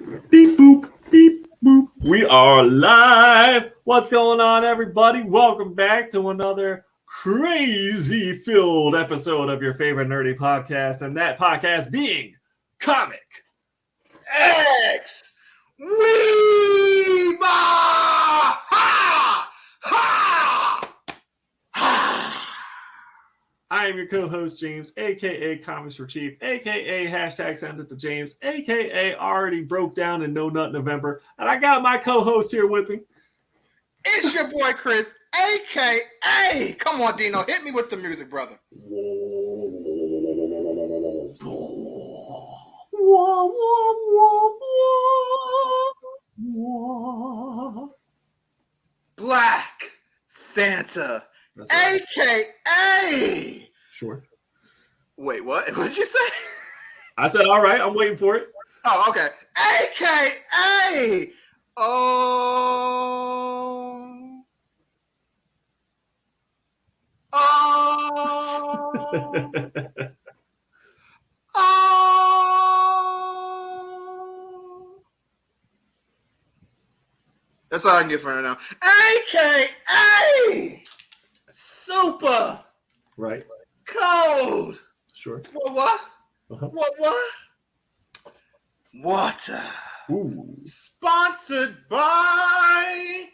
Beep boop, beep boop. We are live. What's going on, everybody? Welcome back to another crazy filled episode of your favorite nerdy podcast, and that podcast being Comic X. Weeb! Ha! Ha! Ha! I am your co-host, James, aka Comics for Cheap, aka hashtag Send It to James, aka already broke down in No Nut November, and I got my co-host here with me. It's your boy Chris, aka. Come on, Dino, hit me with the music, brother. Black Santa, Right. aka. Sure. Wait, what? What'd you say? I said, all right, I'm waiting for it. Oh, okay. AKA. Oh. Oh. Oh. That's all I can get for now. AKA. Super. Right. Cold. Sure. What? Uh-huh. What? Water. Ooh. Sponsored by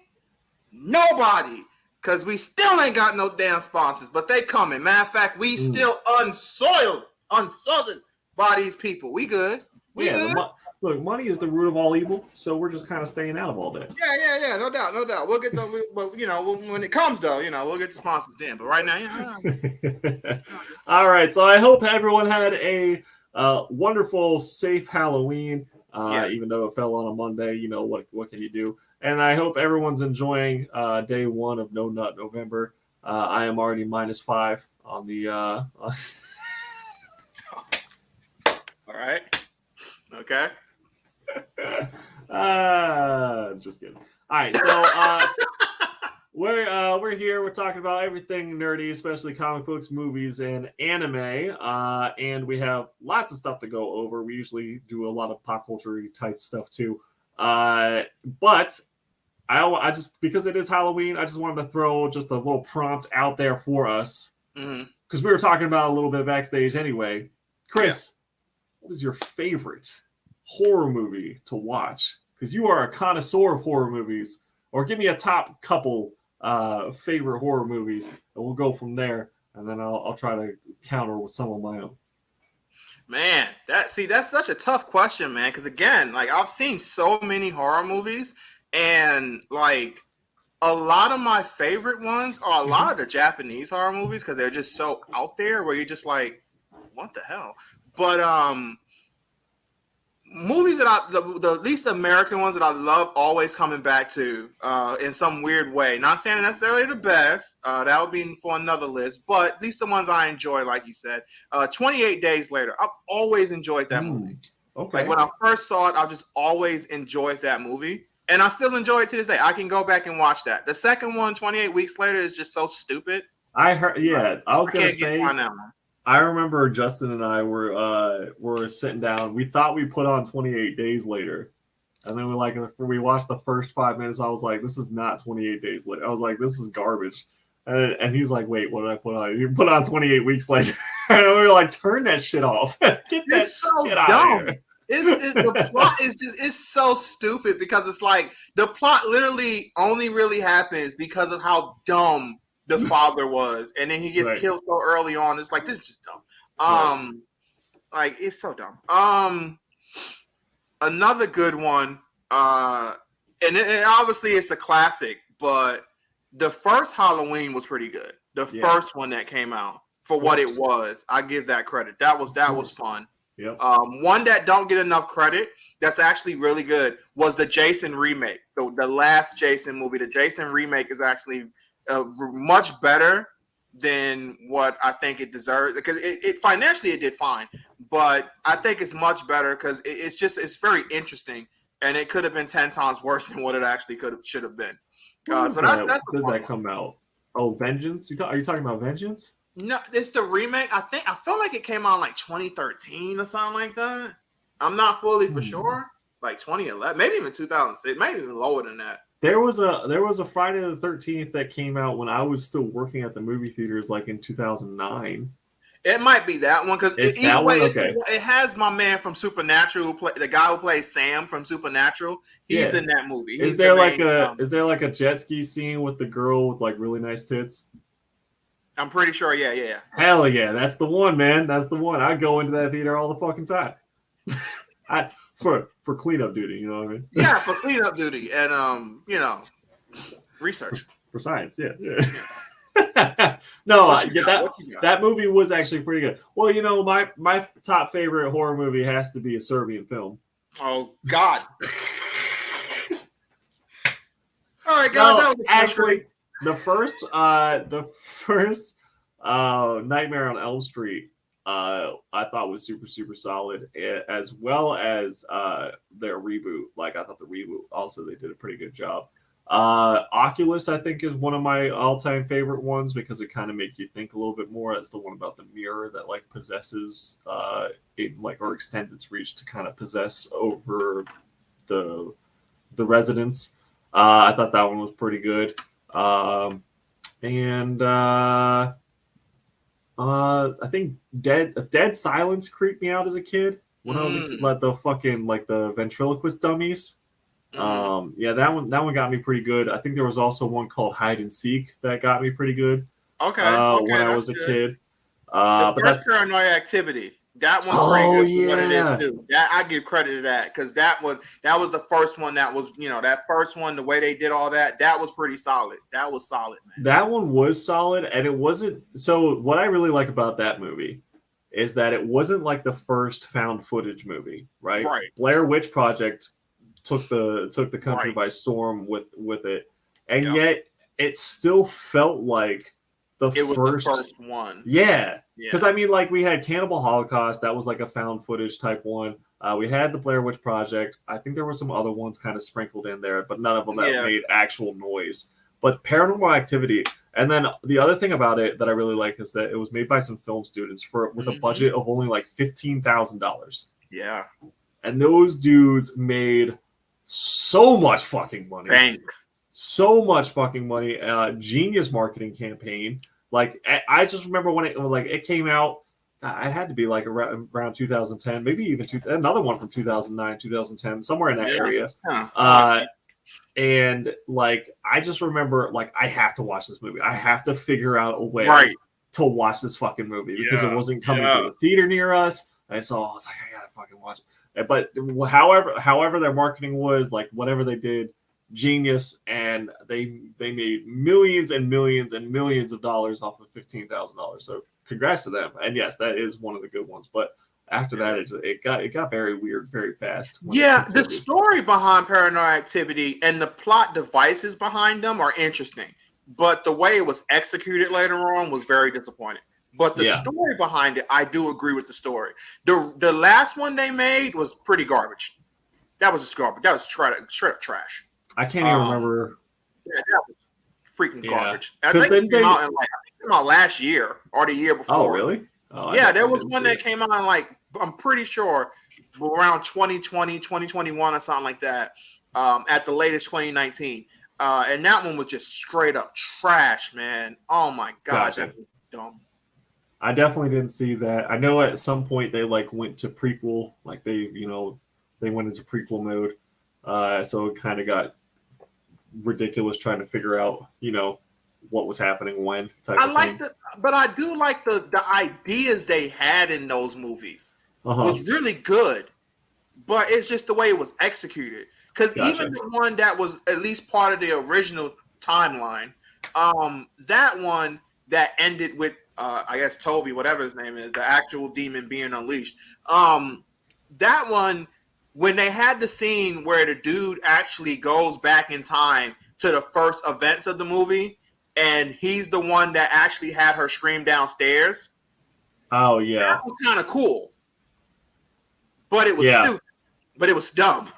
nobody. Because we still ain't got no damn sponsors, but they coming. Matter of fact, we still unsalted by these people. We good. We good. Look, money is the root of all evil, so we're just kind of staying out of all that. Yeah. No doubt. We'll get the, when it comes though, we'll get the sponsors then. But right now, yeah. All right. So I hope everyone had a wonderful, safe Halloween. Even though it fell on a Monday, what can you do? And I hope everyone's enjoying day one of No Nut November. I am already -5 on the. All right. Okay. Just kidding. All right, so we're here. We're talking about everything nerdy, especially comic books, movies, and anime. And we have lots of stuff to go over. We usually do a lot of pop culture type stuff too. But I just, because it is Halloween, I just wanted to throw just a little prompt out there for us, because we were talking about a little bit backstage anyway. Chris, what is your favorite horror movie to watch? Because you are a connoisseur of horror movies. Or give me a top couple favorite horror movies, and we'll go from there. And then I'll try to counter with some of my own. Man, that's such a tough question, man. Because again, like, I've seen so many horror movies, and like a lot of my favorite ones are a lot of the Japanese horror movies because they're just so out there where you're just like, what the hell? But movies that the least American ones that I love always coming back to in some weird way. Not saying necessarily the best. That would be for another list. But at least the ones I enjoy, like you said. 28 Days Later. I've always enjoyed that movie. Okay. Like when I first saw it, I just always enjoyed that movie. And I still enjoy it to this day. I can go back and watch that. The second one, 28 Weeks Later, is just so stupid. I heard. Yeah, I was gonna say. Get that one. I remember Justin and I were sitting down. We thought we put on 28 Days Later, and then we watched the first 5 minutes. I was like, "This is not 28 Days Later." I was like, "This is garbage," and he's like, "Wait, what did I put on? You put on 28 Weeks Later," and we were like, "Turn that shit off! Get that shit out of here!" The plot is so stupid because it's like the plot literally only really happens because of how dumb the father was, and then he gets killed so early on. It's like, this is just dumb. Like, it's so dumb. Another good one, and obviously it's a classic, but the first Halloween was pretty good. The first one that came out, for what it was, I give that credit. That was fun. Yep. One that don't get enough credit that's actually really good was the Jason remake. The last Jason movie. The Jason remake is actually much better than what I think it deserves, because it financially it did fine, but I think it's much better because it's very interesting, and it could have been 10 times worse than what it actually should have been. So that's did that come out? Oh, Vengeance? Are you talking about Vengeance? No, it's the remake. I feel like it came out in like 2013 or something like that. I'm not fully for sure. like 2011, maybe even 2006, maybe even lower than that. There was a Friday the 13th that came out when I was still working at the movie theaters, like in 2009. It might be that one because It's either that way, one? Okay. it has my man from Supernatural, the guy who plays Sam from Supernatural. He's in that movie. Is there like a jet ski scene with the girl with like really nice tits? I'm pretty sure. Yeah. Hell yeah, that's the one, man. That's the one. I go into that theater all the fucking time. For cleanup duty, you know what I mean? Yeah, for cleanup duty and research for science. Yeah. No, that movie was actually pretty good. Well, you know, my top favorite horror movie has to be a Serbian film. Oh God! All right, guys. No, actually, the first Nightmare on Elm Street, I thought was super, super solid, as well as their reboot. Like, I thought the reboot also, they did a pretty good job. Oculus, I think, is one of my all-time favorite ones because it kind of makes you think a little bit more. It's the one about the mirror that like possesses it, like, or extends its reach to kind of possess over the residents. I thought that one was pretty good. And I think Dead Silence creeped me out as a kid when I was a kid, like the fucking like the ventriloquist dummies. Yeah, that one got me pretty good. I think there was also one called Hide and Seek that got me pretty good. Okay, when I was a kid. But that's Paranoid Activity. That one's pretty good for what it is too. That I give credit to that because that was the first one that was, that first one, the way they did all that was pretty solid. That was solid, man. That one was solid, and it wasn't. So what I really like about that movie is that it wasn't like the first found footage movie, right? Right. Blair Witch Project took the country by storm with it, and yet it still felt like the first one. Yeah, because I mean, like we had Cannibal Holocaust, that was like a found footage type one. We had the Blair Witch Project. I think there were some other ones kind of sprinkled in there, but none of them that made actual noise. But Paranormal Activity, and then the other thing about it that I really like is that it was made by some film students with a budget of only like $15,000. Yeah, and those dudes made so much fucking money. Bank. So much fucking money. Genius marketing campaign. Like, I just remember when it came out, I had to be like around 2010, maybe even another one from 2009, 2010, somewhere in that area. And like, I just remember, like, I have to watch this movie. I have to figure out a way to watch this fucking movie because it wasn't coming to the theater near us. I was like, I gotta fucking watch it. But however their marketing was, like, whatever they did, genius, and they made millions and millions and millions of dollars off of $15,000. So congrats to them. And yes, that is one of the good ones. But after that, it got very weird very fast. Yeah, the story behind Paranoid Activity and the plot devices behind them are interesting, but the way it was executed later on was very disappointing. But the story behind it, I do agree with the story. The last one they made was pretty garbage. That was just garbage. That was straight trash. I can't even remember. Yeah, that was freaking garbage. I think it came out last year or the year before. Oh, really? Oh, yeah, there was one that came out in, like, I'm pretty sure around 2020, 2021 or something like that, at the latest 2019. And that one was just straight up trash, man. Oh my God, that was dumb. I definitely didn't see that. I know at some point they like went to prequel, like they went into prequel mode. So it kind of got ridiculous trying to figure out, what was happening when. But I do like the ideas they had in those movies. Was really good, but it's just the way it was executed. Because even the one that was at least part of the original timeline, that one that ended with I guess Toby, whatever his name is, the actual demon being unleashed. That one, when they had the scene where the dude actually goes back in time to the first events of the movie, and he's the one that actually had her scream downstairs. Oh yeah, that was kind of cool. But it was stupid. But it was dumb.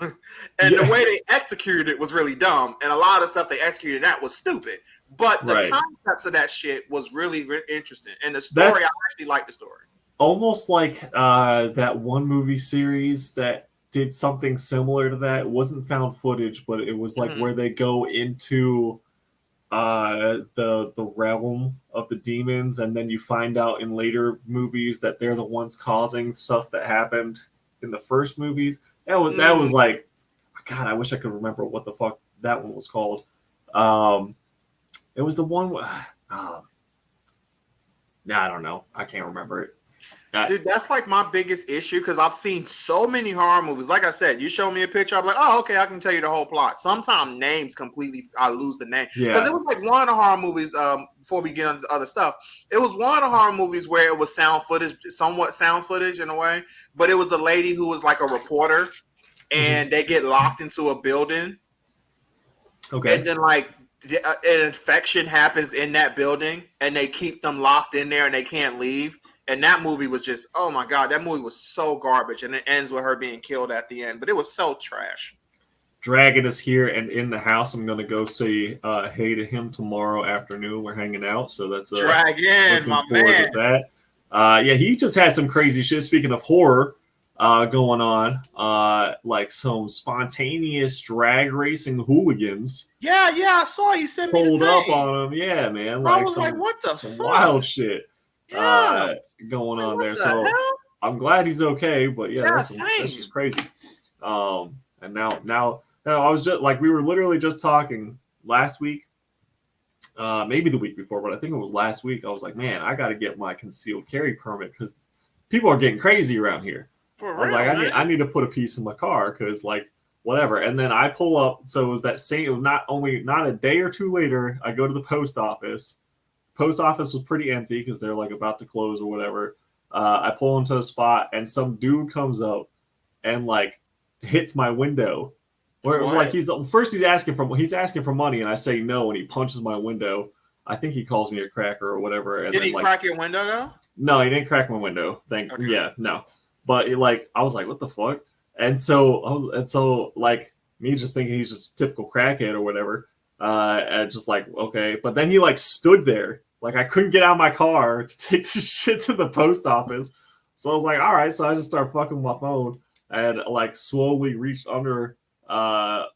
And the way they executed it was really dumb. And a lot of stuff they executed that was stupid. But the concepts of that shit was really, really interesting. And the story, I actually liked the story. Almost like that one movie series that did something similar to that. It wasn't found footage, but it was like where they go into the realm of the demons, and then you find out in later movies that they're the ones causing stuff that happened in the first movies. That was like, God, I wish I could remember what the fuck that one was called. It was the one. I don't know. I can't remember it. Dude, that's like my biggest issue because I've seen so many horror movies. Like I said, you show me a picture, I'm like, oh, okay, I can tell you the whole plot. Sometimes names completely, I lose the name. Because it was like one of the horror movies, before we get into other stuff, it was one of the horror movies where it was sound footage, somewhat sound footage in a way, but it was a lady who was like a reporter, and they get locked into a building. Okay. And then like an infection happens in that building, and they keep them locked in there and they can't leave. And that movie was just, oh my God, that movie was so garbage. And it ends with her being killed at the end. But it was so trash. Dragon is here and in the house. I'm going to go say hey to him tomorrow afternoon. We're hanging out. So that's Dragon, my man. That. Yeah, he just had some crazy shit. Speaking of horror going on, like some spontaneous drag racing hooligans. Yeah, I saw you sent me pulled up on him. Yeah, man. Like some what the fuck? Wild shit. Yeah. Going on there. So hell? I'm glad he's okay, but that's just crazy. And now I was just like, we were literally just talking last week, maybe the week before, but I think it was last week. I was like, man, I got to get my concealed carry permit because people are getting crazy around here. I was like, I need to put a piece in my car because like whatever. And then I pull up. So it was that same. It was not a day or two later. I go to the post office. Post office was pretty empty because they're like about to close or whatever. I pull into a spot and some dude comes up and like hits my window. Where like he's asking for money and I say no and he punches my window. I think he calls me a cracker or whatever. And did he crack your window though? No, he didn't crack my window. No. But I was like, what the fuck? And so like me just thinking he's just a typical crackhead or whatever. And just like, okay. But then he like stood there. Like I couldn't get out of my car to take this shit to the post office. So I was like, all right. So I just started fucking with my phone and like slowly reached under my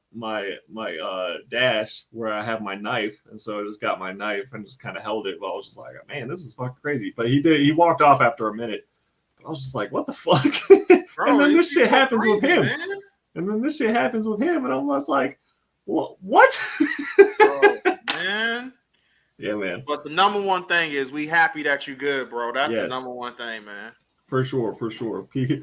dash where I have my knife. And so I just got my knife and just kind of held it. But I was just like, man, this is fucking crazy. But he walked off after a minute. But I was just like, what the fuck? Bro, and then this shit happens with him. Man. And then this shit happens with him. And I'm just like, what? Bro, man. Yeah, man. But the number one thing is we happy that you good, bro. That's the number one thing, man. For sure. He's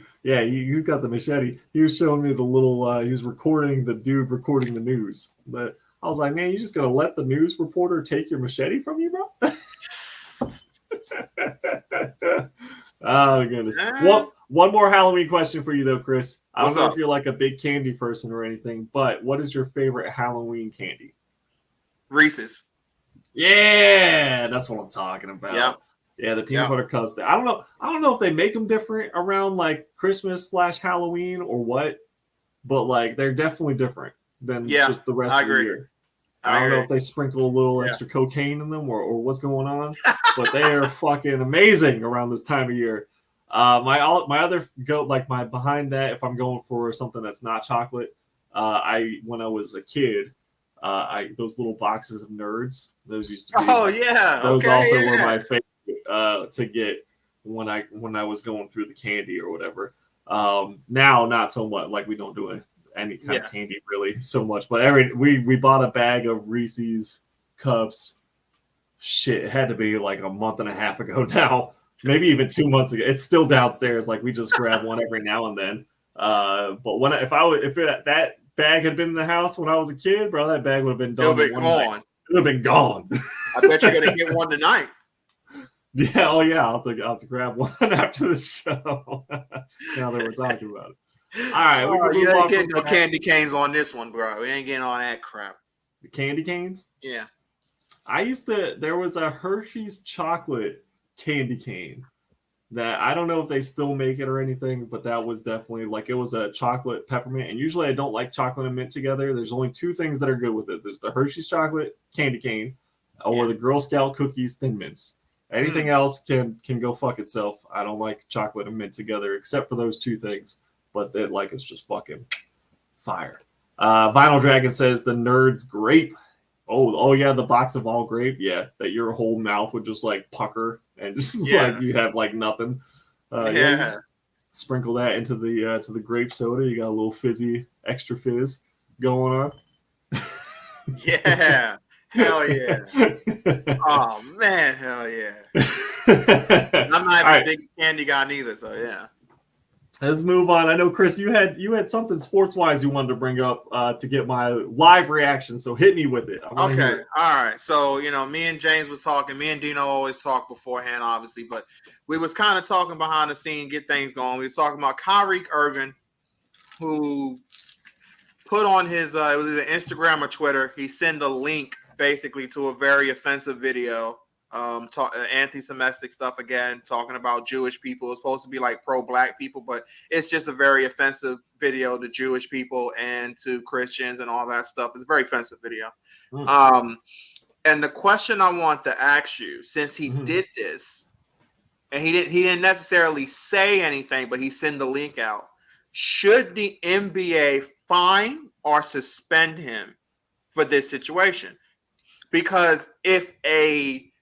got the machete. He was showing me the little, he was recording the dude recording the news. But I was like, man, you just going to let the news reporter take your machete from you, bro? Oh, goodness. One more Halloween question for you, though, Chris. I don't know if you're like a big candy person or anything, but what is your favorite Halloween candy? Reese's. Yeah, that's what I'm talking about. Yeah, the peanut butter custard. I don't know if they make them different around like Christmas / Halloween or what, but like they're definitely different than just the rest of the year. I don't know if they sprinkle a little extra cocaine in them or what's going on, but they are fucking amazing around this time of year. My other my behind that, if I'm going for something that's not chocolate, when I was a kid, those little boxes of Nerds, those used to be. Oh yeah, those also were my favorite to get when I was going through the candy or whatever. Now not so much. Like we don't do any kind of candy really so much, but we bought a bag of Reese's cups. Shit, it had to be like a month and a half ago now. Maybe even 2 months ago. It's still downstairs. Like we just grab one every now and then. But if that bag had been in the house when I was a kid, bro, that bag would have been done. It would have been gone. I bet you're gonna get one tonight. Yeah, I'll have to grab one after the show. Now that we're talking about it. All right, you ain't getting no candy canes on this one, bro. We ain't getting all that crap. The candy canes? Yeah. There was a Hershey's chocolate candy cane that I don't know if they still make it or anything, but that was definitely like, it was a chocolate peppermint. And usually I don't like chocolate and mint together. There's only two things that are good with it. There's the Hershey's chocolate candy cane or the Girl Scout cookies Thin Mints. Anything else can go fuck itself. I don't like chocolate and mint together except for those two things. but it's just fucking fire. Vinyl Dragon says the Nerds grape. Oh yeah, the box of all grape. Yeah, that your whole mouth would just like pucker and just like you have like nothing. You sprinkle that into the grape soda. You got a little fizzy, extra fizz going on. Yeah, hell yeah. Oh man, hell yeah. I'm not even a big candy guy neither, so yeah. Let's move on. I know, Chris, you had something sports-wise you wanted to bring up to get my live reaction, so hit me with it. Okay, all right. So, me and James was talking. Me and Dino always talk beforehand, obviously, but we was kind of talking behind the scene, get things going. We was talking about Kyrie Irving, who put on his, it was either Instagram or Twitter, he sent a link basically to a very offensive video. Anti-Semitic stuff again, talking about Jewish people. It's supposed to be like pro-black people, but it's just a very offensive video to Jewish people and to Christians and all that stuff. It's a very offensive video. And the question I want to ask you, since he did this, and he didn't necessarily say anything, but he sent the link out, should the NBA fine or suspend him for this situation? Because if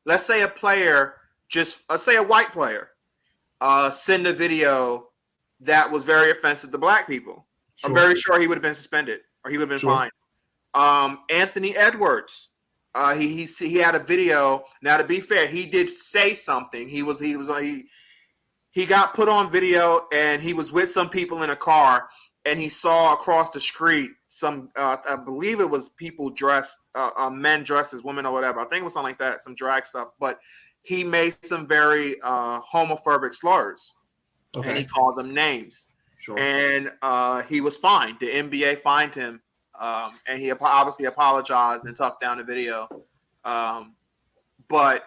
let's say a player, let's say a white player, send a video that was very offensive to black people, I'm very sure he would have been suspended or he would have been fined. Anthony Edwards, he had a video. Now, to be fair, he did say something. He got put on video and he was with some people in a car and he saw across the street some, I believe it was people dressed, men dressed as women or whatever. I think it was something like that, some drag stuff. But he made some very homophobic slurs, and he called them names. And he was fined. The NBA fined him, and he obviously apologized and took down the video. But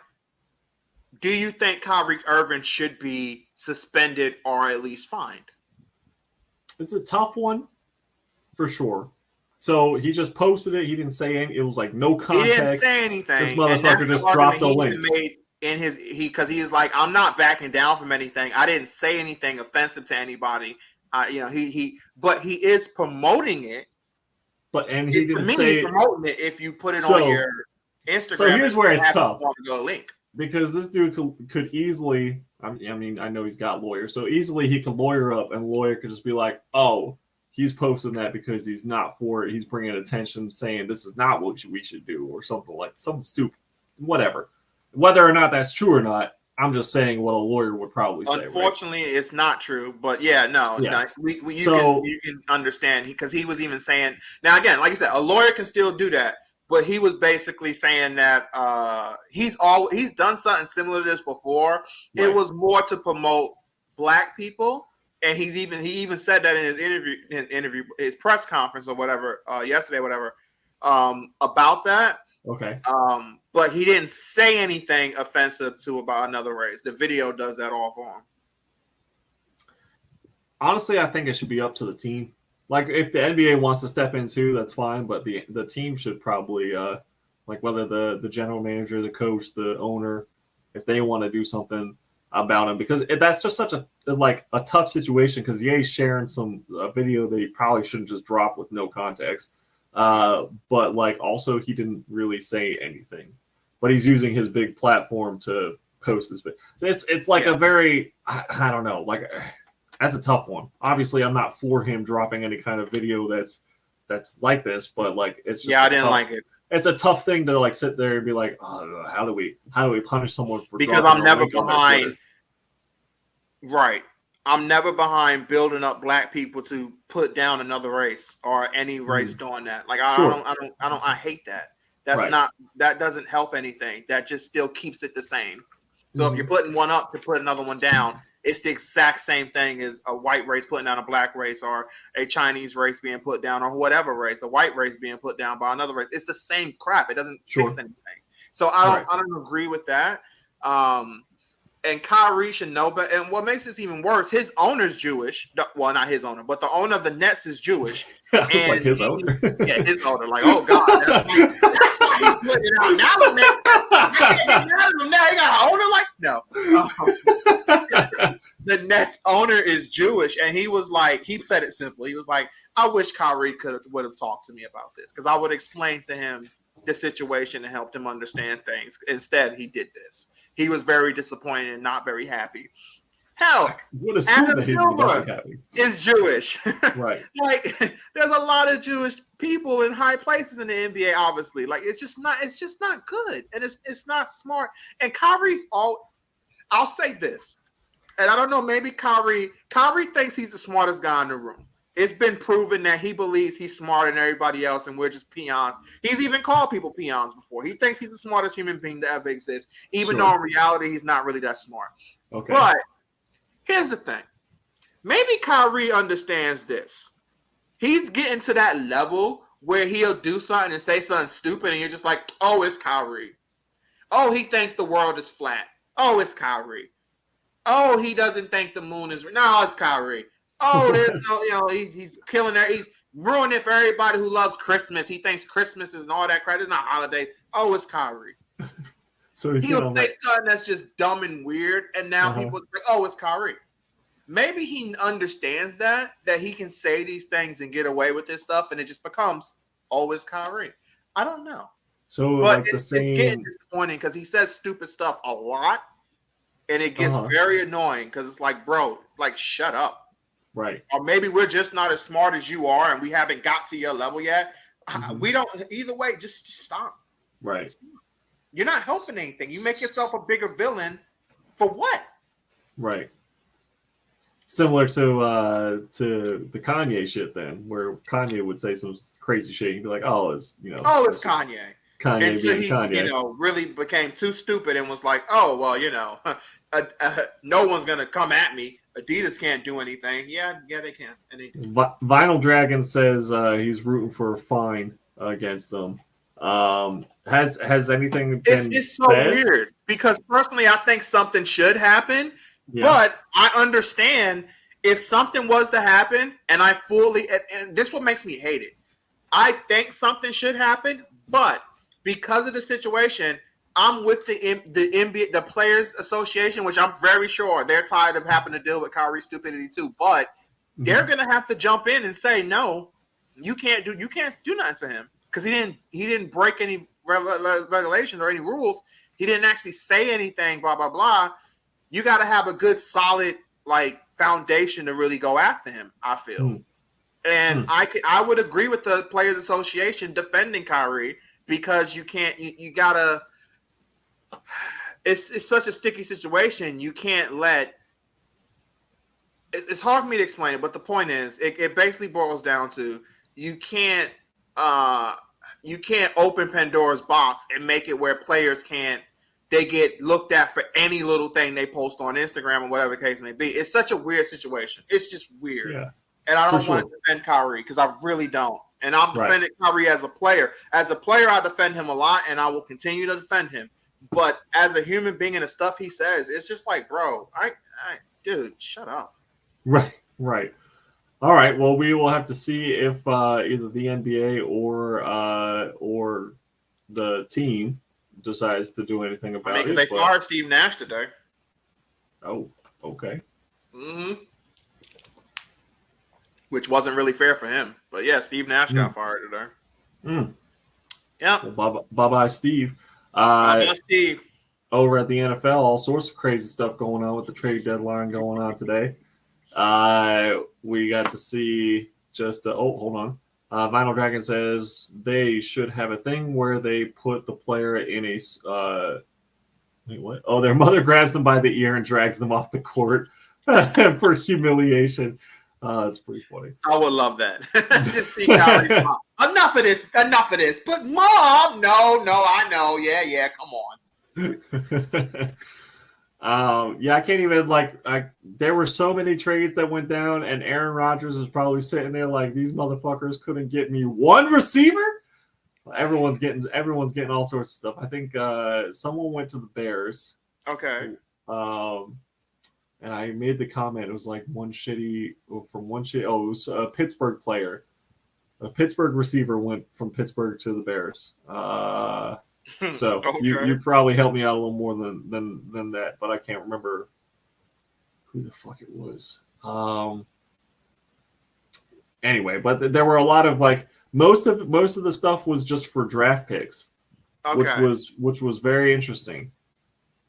do you think Kyrie Irving should be suspended or at least fined? It's a tough one, for sure. So he just posted it. He didn't say anything. It was like no context. He didn't say anything. This motherfucker just dropped a link. Because he is like, I'm not backing down from anything. I didn't say anything offensive to anybody. But he is promoting it. He didn't say he's promoting it if you put it on your Instagram. So here's where it's tough. Go link. Because this dude could easily, I mean, I know he's got lawyers, so easily he can lawyer up, and lawyer could just be like, oh, he's posting that because he's not for it. He's bringing attention, saying this is not what we should do, or something stupid, whatever. Whether or not that's true or not, I'm just saying what a lawyer would probably say. Unfortunately, it's not true, but you can understand because he was even saying. Now, again, like you said, a lawyer can still do that. But he was basically saying that he's done something similar to this before. Right. It was more to promote black people, and he even said that in his his press conference or whatever yesterday, about that. Okay. But he didn't say anything offensive about another race. The video does that all for him. Honestly, I think it should be up to the team. Like, if the NBA wants to step in too, that's fine. But the team should probably, whether the general manager, the coach, the owner, if they want to do something about him, because that's just such a tough situation. Because he's sharing a video that he probably shouldn't just drop with no context. But also he didn't really say anything. But he's using his big platform to post this. It's a very I don't know That's a tough one. Obviously, I'm not for him dropping any kind of video that's like this, but it's just I didn't like it. It's a tough thing to sit there and be like, oh, how do we punish someone for? Because I'm never behind. Right, I'm never behind building up black people to put down another race or any race doing that. I hate that. That doesn't help anything. That just still keeps it the same. So if you're putting one up to put another one down, it's the exact same thing as a white race putting down a black race, or a Chinese race being put down, or whatever race, a white race being put down by another race. It's the same crap. It doesn't fix anything. So I don't agree with that. And Kyrie should know, but and what makes this even worse, his owner's Jewish. Well, not his owner, but the owner of the Nets is Jewish. It's like his owner. Yeah, his owner. Like, oh God, that's why he's putting it out now. Now he got an owner like no. the Nets owner is Jewish, and he was like, he said it simply. He was like, I wish Kyrie would have talked to me about this because I would explain to him the situation and helped him understand things. Instead, he did this. He was very disappointed and not very happy. Hell, would assume Adam that he'd be Silver very happy. is Jewish. Right. Like, there's a lot of Jewish people in high places in the NBA, obviously. Like, it's just not good. And it's not smart. And Kyrie's I'll say this. And I don't know, maybe Kyrie thinks he's the smartest guy in the room. It's been proven that he believes he's smarter than everybody else and we're just peons. He's even called people peons before. He thinks he's the smartest human being to ever exist, even though in reality he's not really that smart. Okay. But here's the thing. Maybe Kyrie understands this. He's getting to that level where he'll do something and say something stupid and you're just like, oh, it's Kyrie. Oh, he thinks the world is flat. Oh, it's Kyrie. Oh, he doesn't think the moon is. No, it's Kyrie. Oh, there's no, he's killing there. He's ruining it for everybody who loves Christmas. He thinks Christmas is and all that crap. It's not holiday. Oh, it's Kyrie. So he'll say something that's just dumb and weird, and now people think, oh, it's Kyrie. Maybe he understands that he can say these things and get away with this stuff, and it just becomes, oh, it's Kyrie. I don't know. So, but like it's getting disappointing because he says stupid stuff a lot. And it gets very annoying because it's like, bro, like, shut up. Right. Or maybe we're just not as smart as you are and we haven't got to your level yet. We don't, either way, just stop. Right. You're not helping anything. You make yourself a bigger villain for what? Right. Similar to the Kanye shit then, where Kanye would say some crazy shit. You'd be like, oh, it's, it's Kanye. Kanye until he, Kanye. Really became too stupid and was like, oh, well, no one's going to come at me. Adidas can't do anything. Yeah, they can. And they do. Vinyl Dragon says he's rooting for a fine against him. Has anything been It's so weird because personally, I think something should happen, but I understand if something was to happen and I fully, and this is what makes me hate it. I think something should happen, but because of the situation, I'm with the NBA, the Players Association, which I'm very sure they're tired of having to deal with Kyrie's stupidity too. But they're gonna have to jump in and say, no, you can't do nothing to him because he didn't break any regulations or any rules. He didn't actually say anything. Blah blah blah. You got to have a good, solid foundation to really go after him. I feel, and I would agree with the Players Association defending Kyrie. Because you can't, you gotta. It's such a sticky situation. You can't let. It's hard for me to explain it, but the point is, it basically boils down to you can't open Pandora's box and make it where players they get looked at for any little thing they post on Instagram or whatever the case may be. It's such a weird situation. It's just weird, and I don't want to defend Kyrie because I really don't. And I'm defending Kyrie as a player. As a player, I defend him a lot, and I will continue to defend him. But as a human being and the stuff he says, it's just like, bro, dude, shut up. Right. All right. Well, we will have to see if either the NBA or the team decides to do anything about it. They fired Steve Nash today. Oh, okay. Mm-hmm. Which wasn't really fair for him. But yeah, Steve Nash got fired today. Yeah. Well, bye-bye, Steve. Bye-bye, Steve. Over at the NFL, all sorts of crazy stuff going on with the trade deadline going on today. We got to see hold on. Vinyl Dragon says they should have a thing where they put the player in a wait, what? Oh, their mother grabs them by the ear and drags them off the court for humiliation. That's pretty funny. I would love that. Just see Kyrie's mom. Enough of this. But mom, no, I know. Yeah, come on. I can't even there were so many trades that went down, and Aaron Rodgers was probably sitting there like, these motherfuckers couldn't get me one receiver. Everyone's getting all sorts of stuff. I think someone went to the Bears. Okay. And I made the comment. It was like it was a Pittsburgh player. A Pittsburgh receiver went from Pittsburgh to the Bears. So okay. you probably helped me out a little more than that, but I can't remember who the fuck it was. Anyway, but there were a lot of like most of the stuff was just for draft picks, which was very interesting.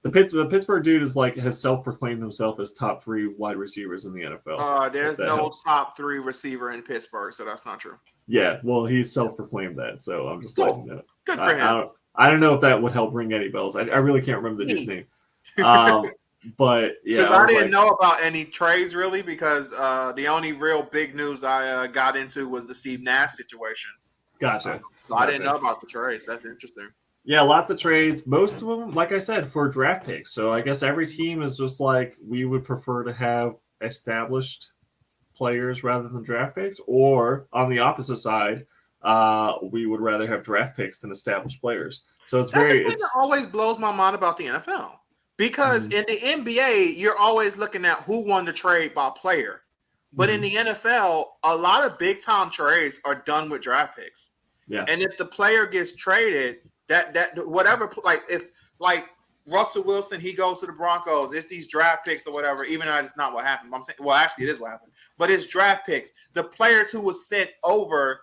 The Pittsburgh dude is like has self-proclaimed himself as top 3 wide receivers in the NFL. There's no top 3 receiver in Pittsburgh, so that's not true. Yeah, well, he's self-proclaimed that, so I'm just letting you know. Good for him. I don't know if that would help ring any bells. I really can't remember the dude's name. But yeah, I didn't know about any trades really because the only real big news I got into was the Steve Nash situation. Gotcha. I didn't know about the trades. That's interesting. Yeah, lots of trades. Most of them, like I said, for draft picks. So I guess every team is just like we would prefer to have established players rather than draft picks, or on the opposite side, we would rather have draft picks than established players. So it's that always blows my mind about the NFL. Because in the NBA, you're always looking at who won the trade by player. But in the NFL, a lot of big time trades are done with draft picks. Yeah. And if the player gets traded, that whatever, like if like Russell Wilson, he goes to the Broncos, it's these draft picks or whatever, even though it's not what happened. I'm saying, well, actually it is what happened. But it's draft picks. The players who was sent over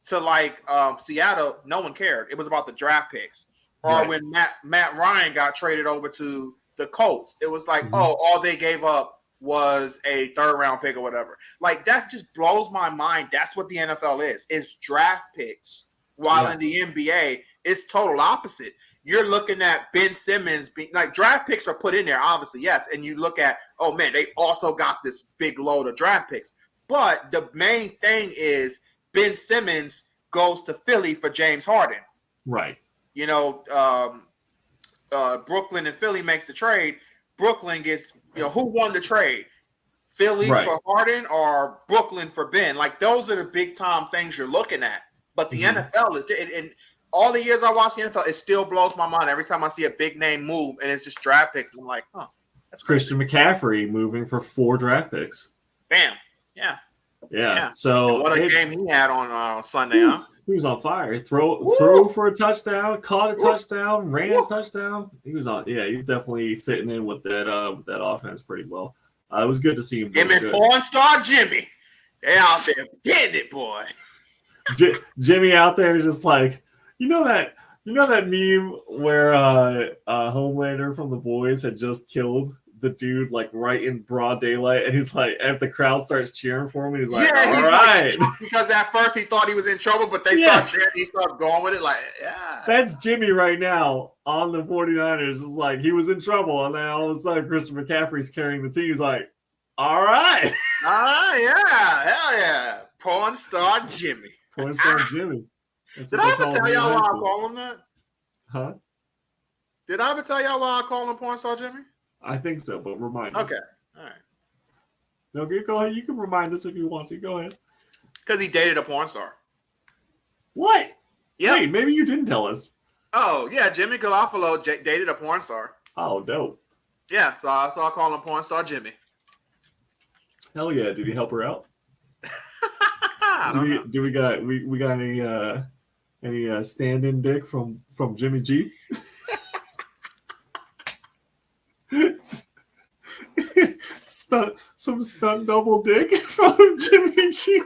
to like Seattle, no one cared. It was about the draft picks. Or when Matt Ryan got traded over to the Colts, it was like, all they gave up was a 3rd round pick or whatever. Like that just blows my mind. That's what the NFL is. It's draft picks. While in the NBA, it's total opposite. You're looking at Ben Simmons like draft picks are put in there, obviously, yes. And you look at, oh man, they also got this big load of draft picks. But the main thing is Ben Simmons goes to Philly for James Harden. Right. You know, Brooklyn and Philly makes the trade. Brooklyn gets, who won the trade? Philly for Harden or Brooklyn for Ben? Like those are the big time things you're looking at. But the NFL is, and all the years I watch the NFL, it still blows my mind every time I see a big name move and it's just draft picks. And I'm like, that's Christian McCaffrey moving for 4 draft picks. Bam. Yeah. So what a game he had on Sunday, huh? He was on fire. Threw for a touchdown, caught a touchdown, ran a touchdown. He was on. Yeah, he was definitely fitting in with that offense pretty well. It was good to see him. Him and porn star Jimmy, they out there getting it, boy. Jimmy out there is just like that meme where Homelander from The Boys had just killed the dude like right in broad daylight, and he's like, if the crowd starts cheering for him, he's like, all right. Like, because at first he thought he was in trouble, but they start cheering, he starts going with it like, yeah. That's Jimmy right now on the 49ers. Just like he was in trouble, and then all of a sudden Christian McCaffrey's carrying the team. He's like, all right. Yeah, hell yeah. Porn star Jimmy. Porn star Jimmy. Did I ever tell y'all why I call him that? Huh? Did I ever tell y'all why I call him Porn star Jimmy? I think so, but remind us. Okay. All right. No, go ahead. You can remind us if you want to. Go ahead. Because he dated a porn star. What? Yeah. Wait, maybe you didn't tell us. Oh, yeah. Jimmy Garofalo dated a porn star. Oh, dope. Yeah, so I call him Porn Star Jimmy. Hell yeah. Did he help her out? Do we got any stand-in dick from Jimmy G? Some stunt double dick from Jimmy G.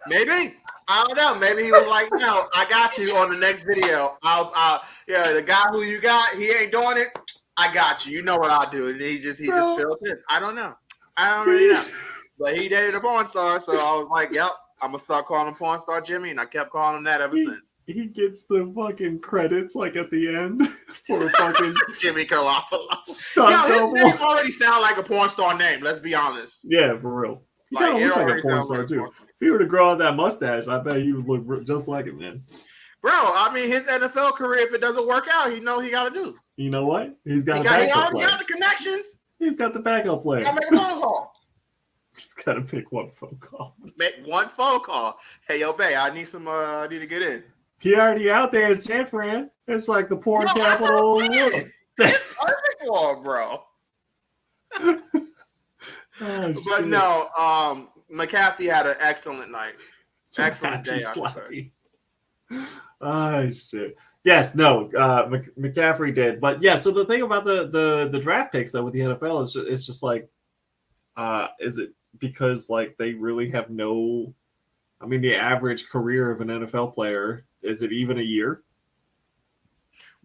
Maybe. I don't know. Maybe he was like, no, I got you on the next video. The guy who you got, he ain't doing it. I got you. You know what I'll do. And he just filled in. I don't know. I don't really know. But he dated a porn star, so I was like, yep, I'm gonna start calling him Porn Star Jimmy, and I kept calling him that ever since. He gets the fucking credits like at the end for fucking Jimmy Garofalo. Double. His name already sound like a porn star name. Let's be honest. Yeah, for real. He kind of looks like a porn star too. If he were to grow out that mustache, I bet he would look just like it, man. Bro, I mean, his NFL career, if it doesn't work out, he know he got to do. You know what? He already got the connections. He's got the backup plan. He got to make a phone call. Just got to pick one phone call. Make one phone call. Hey, yo, babe, I need to get in. He already out there in San Fran. It's like the porn capital of the world. It's perfect for him, bro. But no, McCaffrey had an excellent night. Excellent day. Oh shit. Yes, no, McCaffrey did, but yeah. So the thing about the draft picks though with the NFL is it's just like, is it because like they really have no? I mean, the average career of an NFL player is it even a year?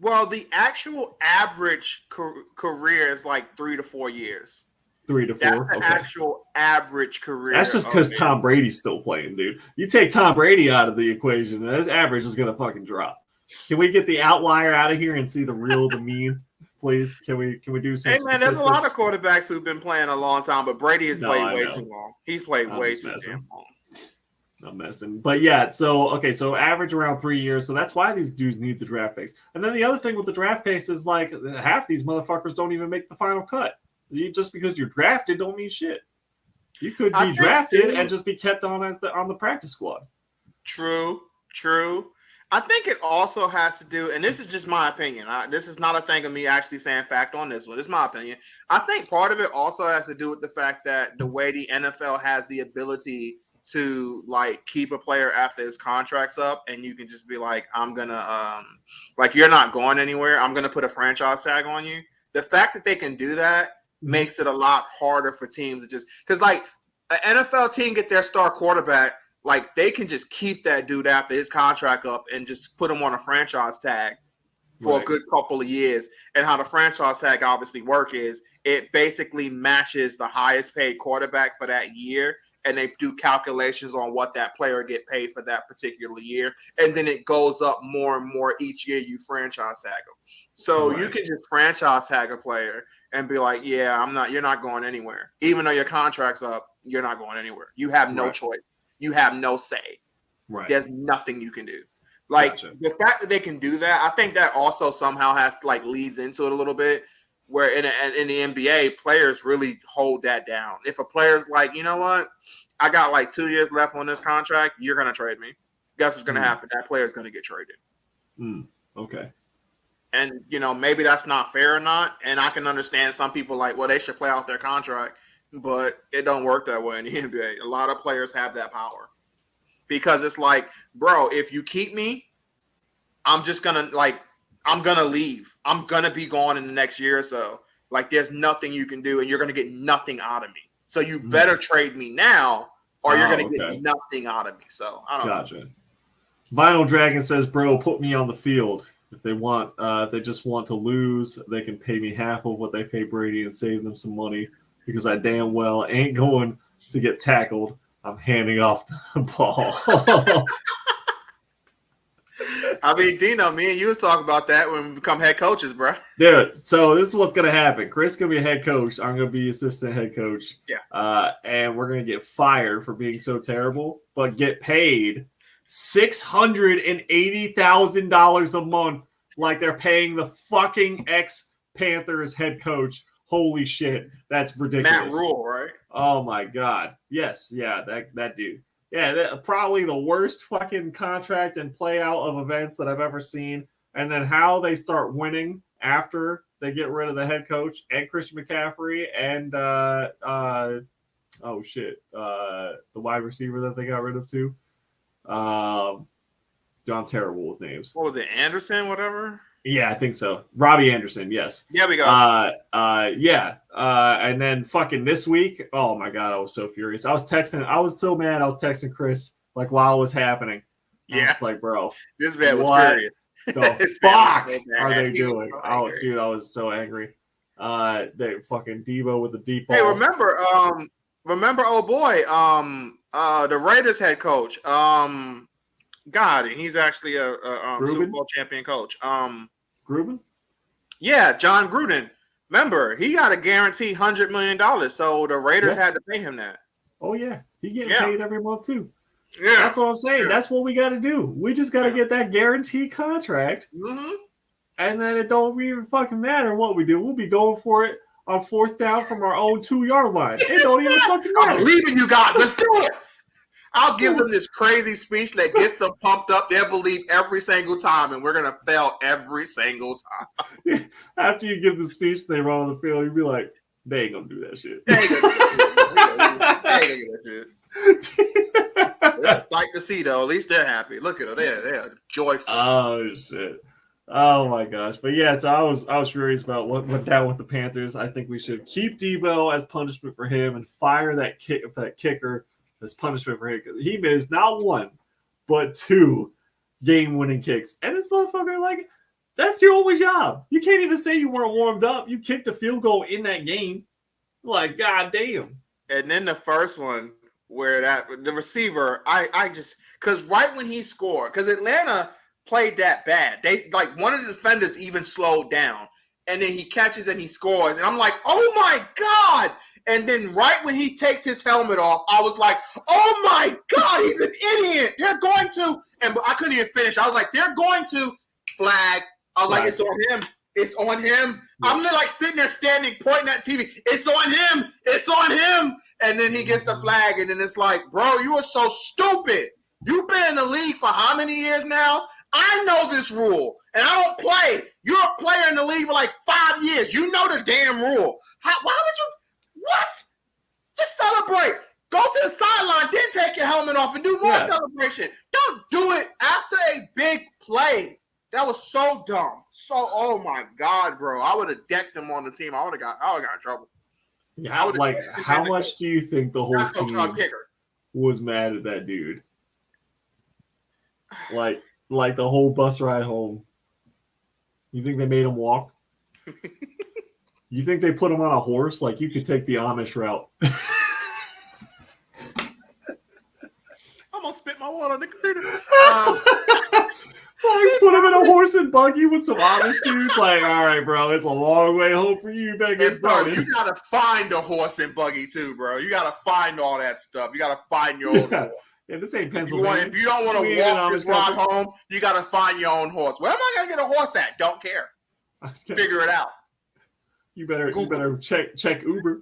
Well, the actual average career is like 3 to 4 years. 3 to 4. That's the Okay. actual average That's career. just because Tom Brady's still playing, dude. You take Tom Brady out of the equation, that average is gonna fucking drop. Can we get the outlier out of here and see the real, the mean, please? Can we do some Hey man, there's a lot of statistics? quarterbacks who've been playing a long time, but Brady has No, played I way know. too long. He's played I'm way just too messing. damn long. I'm messing. But yeah, so okay, so average around 3 years. So that's why these dudes need the draft picks. And then the other thing with the draft picks is like half these motherfuckers don't even make the final cut. Just because you're drafted don't mean shit. You could be drafted and just be kept on as on the practice squad. True. I think it also has to do, and this is just my opinion. This is not a thing of me actually saying fact on this one. This is my opinion. I think part of it also has to do with the fact that the way the NFL has the ability to like keep a player after his contract's up, and you can just be like, I'm gonna like you're not going anywhere. I'm gonna put a franchise tag on you. The fact that they can do that makes it a lot harder for teams to just because like an NFL team get their star quarterback. Like they can just keep that dude after his contract up and just put him on a franchise tag for a good couple of years. And how the franchise tag obviously work is it basically matches the highest paid quarterback for that year. And they do calculations on what that player get paid for that particular year. And then it goes up more and more each year you franchise tag them. So you can just franchise tag a player and be like, yeah, you're not going anywhere. Even though your contract's up, you're not going anywhere. You have no choice. You have no say. Right. There's nothing you can do. Like the fact that they can do that, I think that also somehow has to like leads into it a little bit. Where in the NBA, players really hold that down. If a player's like, you know what, I got like 2 years left on this contract, you're gonna trade me. Guess what's gonna happen? That player's gonna get traded. Okay. And you know maybe that's not fair or not. And I can understand some people like, well, they should play out their contract. But it don't work that way in the NBA. A lot of players have that power because it's like, bro, if you keep me, I'm gonna leave. I'm gonna be gone in the next year or so. Like, there's nothing you can do, and you're gonna get nothing out of me. So you better trade me now, or you're gonna get nothing out of me. So I don't know. Vinyl Dragon says, "Bro, put me on the field. If they just want to lose, they can pay me half of what they pay Brady and save them some money." Because I damn well ain't going to get tackled. I'm handing off the ball. I mean, Dino, me and you was talking about that when we become head coaches, bro. Dude, so this is what's going to happen. Chris is going to be a head coach. I'm going to be assistant head coach. Yeah. And we're going to get fired for being so terrible, but get paid $680,000 a month like they're paying the fucking ex-Panthers head coach. Holy shit, that's ridiculous. Matt Rule, right? Oh my god. Yes, yeah, that dude. Yeah, probably the worst fucking contract and play out of events that I've ever seen. And then how they start winning after they get rid of the head coach and Christian McCaffrey and the wide receiver that they got rid of too. I'm terrible with names. What was it, Anderson, whatever? Yeah, I think so. Robbie Anderson, yes. Yeah, we go. And then fucking this week, oh my god, I was so furious. I was so mad. I was texting Chris like while it was happening. Yeah, I was like, bro, this man was furious. The fuck are they doing? Oh, dude, I was so angry. They fucking Debo with the deep ball. Hey, remember, oh boy, the Raiders head coach, he's actually a Super Bowl champion coach. Gruden? Yeah, John Gruden. Remember, he got a guaranteed $100 million, so the Raiders had to pay him that. Oh yeah, he getting paid every month too. Yeah, that's what I'm saying. Yeah. That's what we got to do. We just got to get that guaranteed contract, and then it don't even fucking matter what we do. We'll be going for it on 4th down from our own 2-yard line. It don't even fucking matter. I'm leaving you guys. Let's do it. I'll give them this crazy speech that gets them pumped up. They'll believe every single time, and we're going to fail every single time. After you give the speech, they run on the field, you'll be like, they ain't going to do that shit. They ain't gonna do that shit. a sight to see, though. At least they're happy. Look at them. They're joyful. Oh shit. Oh my gosh. But yeah, so I was furious about what went down with the Panthers. I think we should keep Debo as punishment for him and fire that kicker as punishment for him, because he missed not one but 2 game-winning kicks. And this motherfucker, like, that's your only job. You can't even say you weren't warmed up. You kicked a field goal in that game. Like, goddamn. And then the first one where the receiver, I just, because right when he scored, because Atlanta played that bad. They, like, one of the defenders even slowed down. And then he catches and he scores. And I'm like, oh my God. And then right when he takes his helmet off, I was like, oh my God, he's an idiot. They're going to, and I couldn't even finish. I was like, they're going to flag. I was like, it's on him. It's on him. Yeah. I'm like sitting there standing, pointing at TV. It's on him. It's on him. And then he gets the flag. And then it's like, bro, you are so stupid. You've been in the league for how many years now? I know this rule, and I don't play. You're a player in the league for like 5 years. You know the damn rule. Why would you? What? Just celebrate. Go to the sideline, then take your helmet off and do more celebration. Don't do it after a big play. That was so dumb. So, oh my God, bro. I would have decked him on the team. I would have got in trouble. Yeah, like, how much do you think the whole team was mad at that dude? Like the whole bus ride home. You think they made him walk? You think they put him on a horse? Like, you could take the Amish route. I'm gonna spit my water on the computer. Like, put him in a horse and buggy with some Amish dudes. Like, all right, bro, it's a long way home for you. You better get started. You gotta find a horse and buggy too, bro. You gotta find all that stuff. You gotta find your own horse. Yeah, this ain't Pennsylvania. If you don't want to walk this ride home, you got to find your own horse. Where am I going to get a horse at? Don't care. Figure it out. You better check Uber.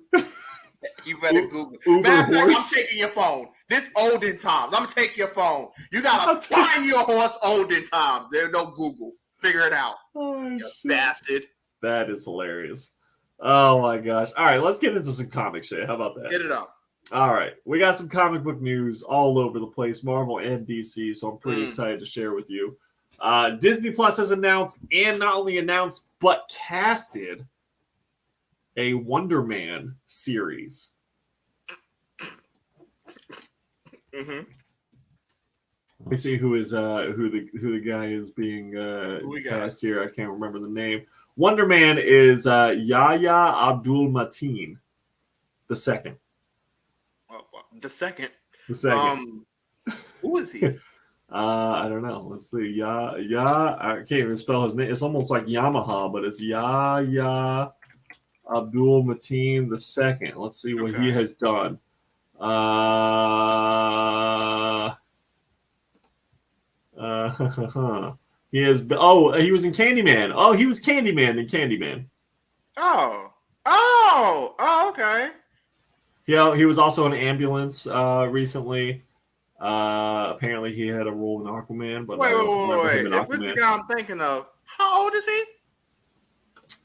You better Google. Uber horse. I'm taking your phone. This olden times. I'm going to take your phone. You got to find your horse olden times. There's no Google. Figure it out. Oh, you bastard. That is hilarious. Oh, my gosh. All right, let's get into some comic shit. How about that? Get it up. All right, we got some comic book news all over the place, Marvel and DC, so I'm pretty excited to share with you. Disney Plus has announced, and not only announced, but casted a Wonder Man series. Mm-hmm. Let me see who the guy is being cast here. I can't remember the name. Wonder Man is Yahya Abdul-Mateen the second. The second. Who is he? I don't know. Let's see. I can't even spell his name. It's almost like Yamaha, but it's Yahya Abdul-Mateen the second. Let's see what he has done. He has. He was in Candyman. Oh, he was Candyman in Candyman. Okay. Yeah, he was also in Ambulance recently. Apparently, he had a role in Aquaman. But wait. If it's the guy I'm thinking of, how old is he?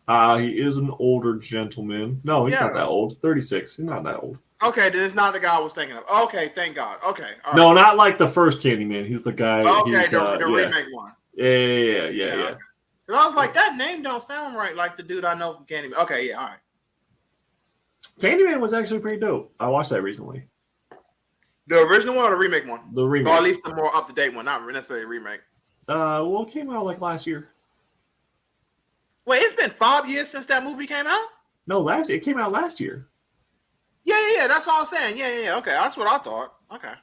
He is an older gentleman. No, he's not that old. 36. He's not that old. Okay, then it's not the guy I was thinking of. Okay, thank God. Okay. All right. No, not like the first Candyman. He's the guy. Okay, the remake one. Yeah. Because I was like, that name don't sound right like the dude I know from Candyman. Okay, yeah, all right. Candyman was actually pretty dope. I watched that recently. The original one or the remake one? The remake. Or at least the more up-to-date one, not necessarily a remake. Well, it came out like last year. Wait, it's been 5 years since that movie came out? No, it came out last year. Yeah, that's what I was saying. Yeah, okay, that's what I thought. Okay.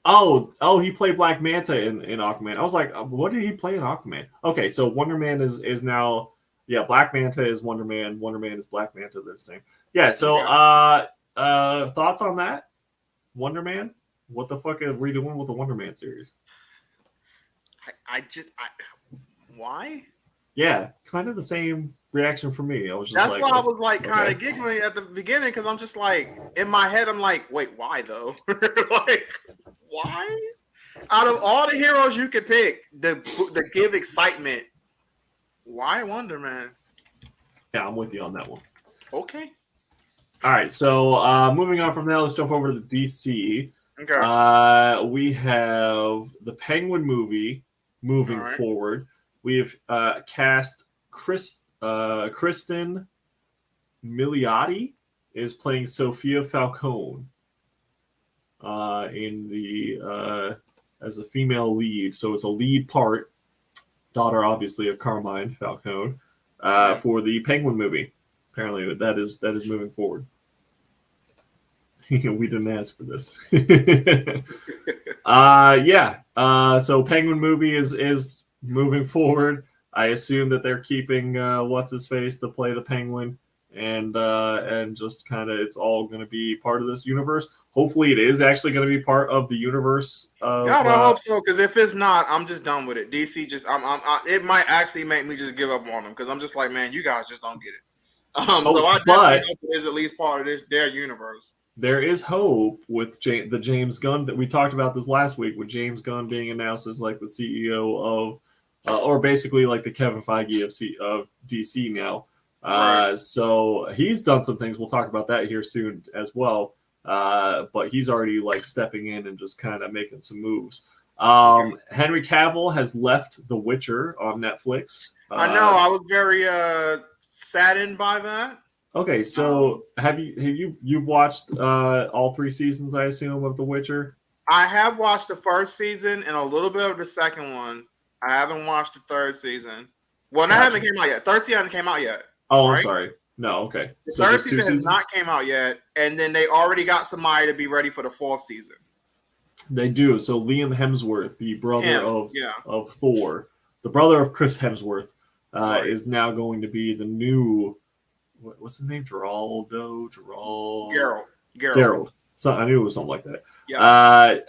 Oh, he played Black Manta in Aquaman. I was like, what did he play in Aquaman? Okay, so Wonder Man is now, Black Manta is Wonder Man. Wonder Man is Black Manta. They're the same. Yeah, so thoughts on that? Wonder Man? What the fuck are we doing with the Wonder Man series? Why? Yeah, kind of the same reaction for me. I was just That's why I was like kind of giggling at the beginning, because I'm just like, in my head, I'm like, wait, why though? Like, why? Out of all the heroes you could pick, the give excitement, why Wonder Man? Yeah, I'm with you on that one. Okay. All right, so moving on from that, let's jump over to DC. Okay. We have the Penguin movie All moving right. forward. We have cast Kristen Milioti is playing Sophia Falcone in the as a female lead. So it's a lead part, daughter obviously of Carmine Falcone, Right. for the Penguin movie. Apparently that is moving forward. We didn't ask for this. Yeah. So Penguin movie is moving forward. I assume that they're keeping what's his face to play the Penguin, and just kind of it's all going to be part of this universe. Hopefully, it is actually going to be part of the universe of. God, I hope so. Because if it's not, I'm just done with it. DC just, it might actually make me just give up on them. Because I'm just like, man, you guys just don't get it. So I definitely hope it is at least part of their universe. There is hope with the James Gunn that we talked about this last week, with James Gunn being announced as like the CEO of, or basically like the Kevin Feige of DC now. Right. So he's done some things. We'll talk about that here soon as well. But he's already like stepping in and just kind of making some moves. Henry Cavill has left The Witcher on Netflix. I know. I was very saddened by that. Okay, so have you've watched all 3 seasons, I assume, of The Witcher? I have watched the first season and a little bit of the second one. I haven't watched the third season. Well, that haven't came out yet. Third season hasn't came out yet. Oh, right? I'm sorry. No, okay. The third season has not came out yet, and then they already got somebody to be ready for the 4th season. They do. So Liam Hemsworth, the brother of Thor, the brother of Chris Hemsworth, is now going to be the new. What's his name? Gerald. So I knew it was something like that. Yeah.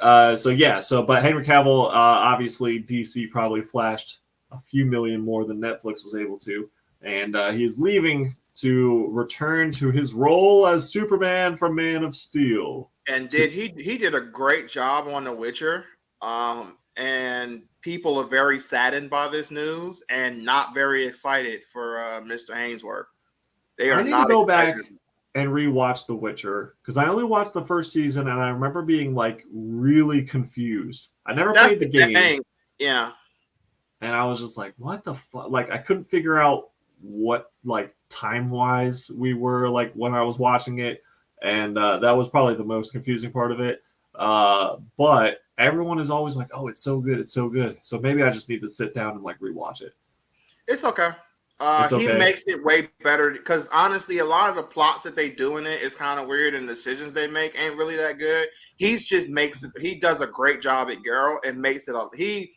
But Henry Cavill, obviously, DC probably flashed a few million more than Netflix was able to, and he is leaving to return to his role as Superman from Man of Steel. And he did a great job on The Witcher. And people are very saddened by this news and not very excited for Mr. Hainsworth. I need to go back and rewatch The Witcher because I only watched the first season and I remember being like really confused. I never played the game. Yeah. And I was just like, what the fuck? Like, I couldn't figure out what, like, time-wise we were, like, when I was watching it. And that was probably the most confusing part of it. But everyone is always like, oh, it's so good. It's so good. So maybe I just need to sit down and, like, rewatch it. It's okay. He makes it way better because honestly, a lot of the plots that they do in it is kind of weird, and decisions they make ain't really that good. He does a great job at Geralt and makes it up. He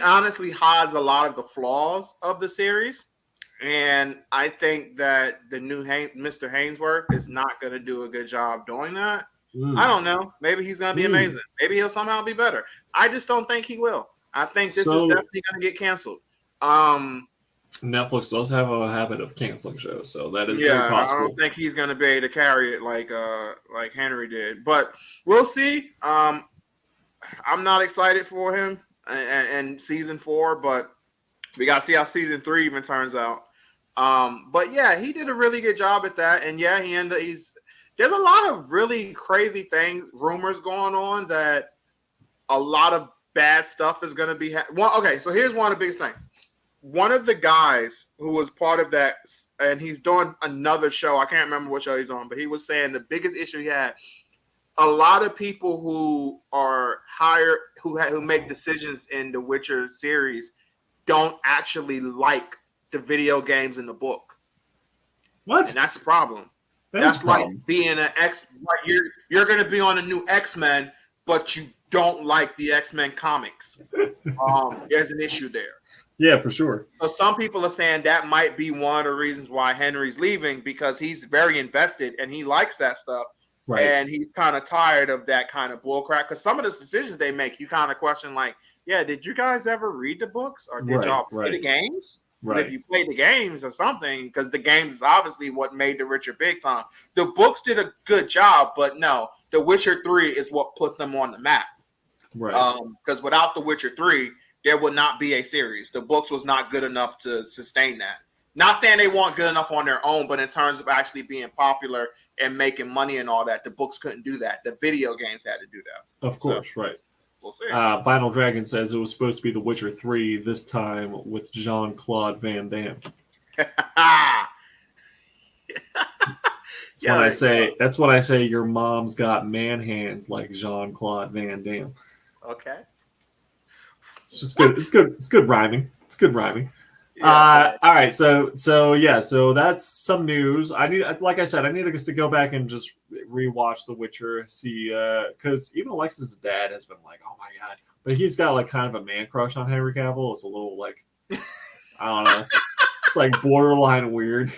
honestly hides a lot of the flaws of the series, and I think that the new Mr. Hainsworth is not going to do a good job doing that. I don't know. Maybe he's going to be amazing. Maybe he'll somehow be better. I just don't think he will. I think this is definitely going to get canceled. Netflix does have a habit of canceling shows, so that is very possible. I don't think he's going to be able to carry it like Henry did, but we'll see. I'm not excited for him and season 4, but we got to see how season 3 even turns out. But yeah, he did a really good job at that, and yeah, there's a lot of really crazy rumors going on that a lot of bad stuff is going to be. Okay, so here's one of the biggest things. One of the guys who was part of that, and he's doing another show. I can't remember what show he's on, but he was saying the biggest issue he had, a lot of people who are hired, who make decisions in the Witcher series don't actually like the video games in the book. What? And that's the problem. That's like being an you're going to be on a new X-Men, but you don't like the X-Men comics. There's an issue there. Yeah, for sure. So some people are saying that might be one of the reasons why Henry's leaving, because he's very invested and he likes that stuff. Right. And he's kind of tired of that kind of bullcrap. Because some of the decisions they make, you kind of question like, yeah, did you guys ever read the books? Or did y'all play the games? Right. If you play the games or something, because the games is obviously what made The Witcher big time. The books did a good job, but no, The Witcher 3 is what put them on the map. Right. Because without The Witcher 3, there would not be a series. The books was not good enough to sustain that. Not saying they weren't good enough on their own, but in terms of actually being popular and making money and all that, the books couldn't do that. The video games had to do that. Of course, right. We'll see. Vinyl Dragon says it was supposed to be The Witcher 3 this time with Jean-Claude Van Damme. That's what I say. Your mom's got man hands like Jean-Claude Van Damme. Okay. It's just good. It's good. It's good rhyming. It's good rhyming. Yeah, all right. So that's some news. Like I said, I need to go back and just rewatch The Witcher, see, because even Alexis' dad has been like, oh my God, but he's got like kind of a man crush on Henry Cavill. It's a little like, I don't know. It's like borderline weird.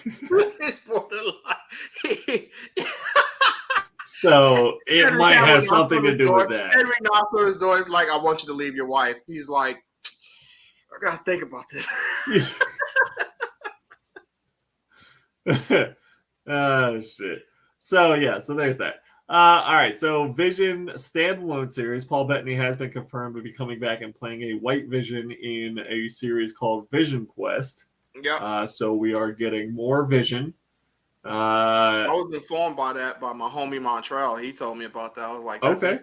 So it Henry might Cavill have something to do with that. Henry knocks on his door. He's like, I want you to leave your wife. He's like, I gotta think about this. Oh shit. So there's that. All right, so Vision standalone series. Paul Bettany has been confirmed to be coming back and playing a White Vision in a series called Vision Quest. Yeah. So we are getting more Vision. I was informed by my homie Montreal. He told me about that. I was like, okay.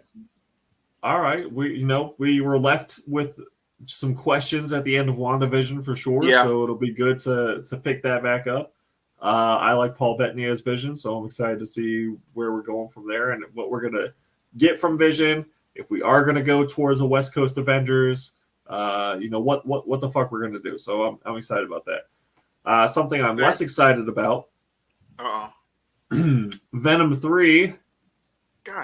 All right. We were left with some questions at the end of WandaVision for sure. Yeah. So it'll be good to pick that back up. I like Paul Bettany as Vision, so I'm excited to see where we're going from there and what we're gonna get from Vision. If we are gonna go towards the West Coast Avengers, what the fuck we're gonna do. So I'm excited about that. Something I'm less excited about. Venom 3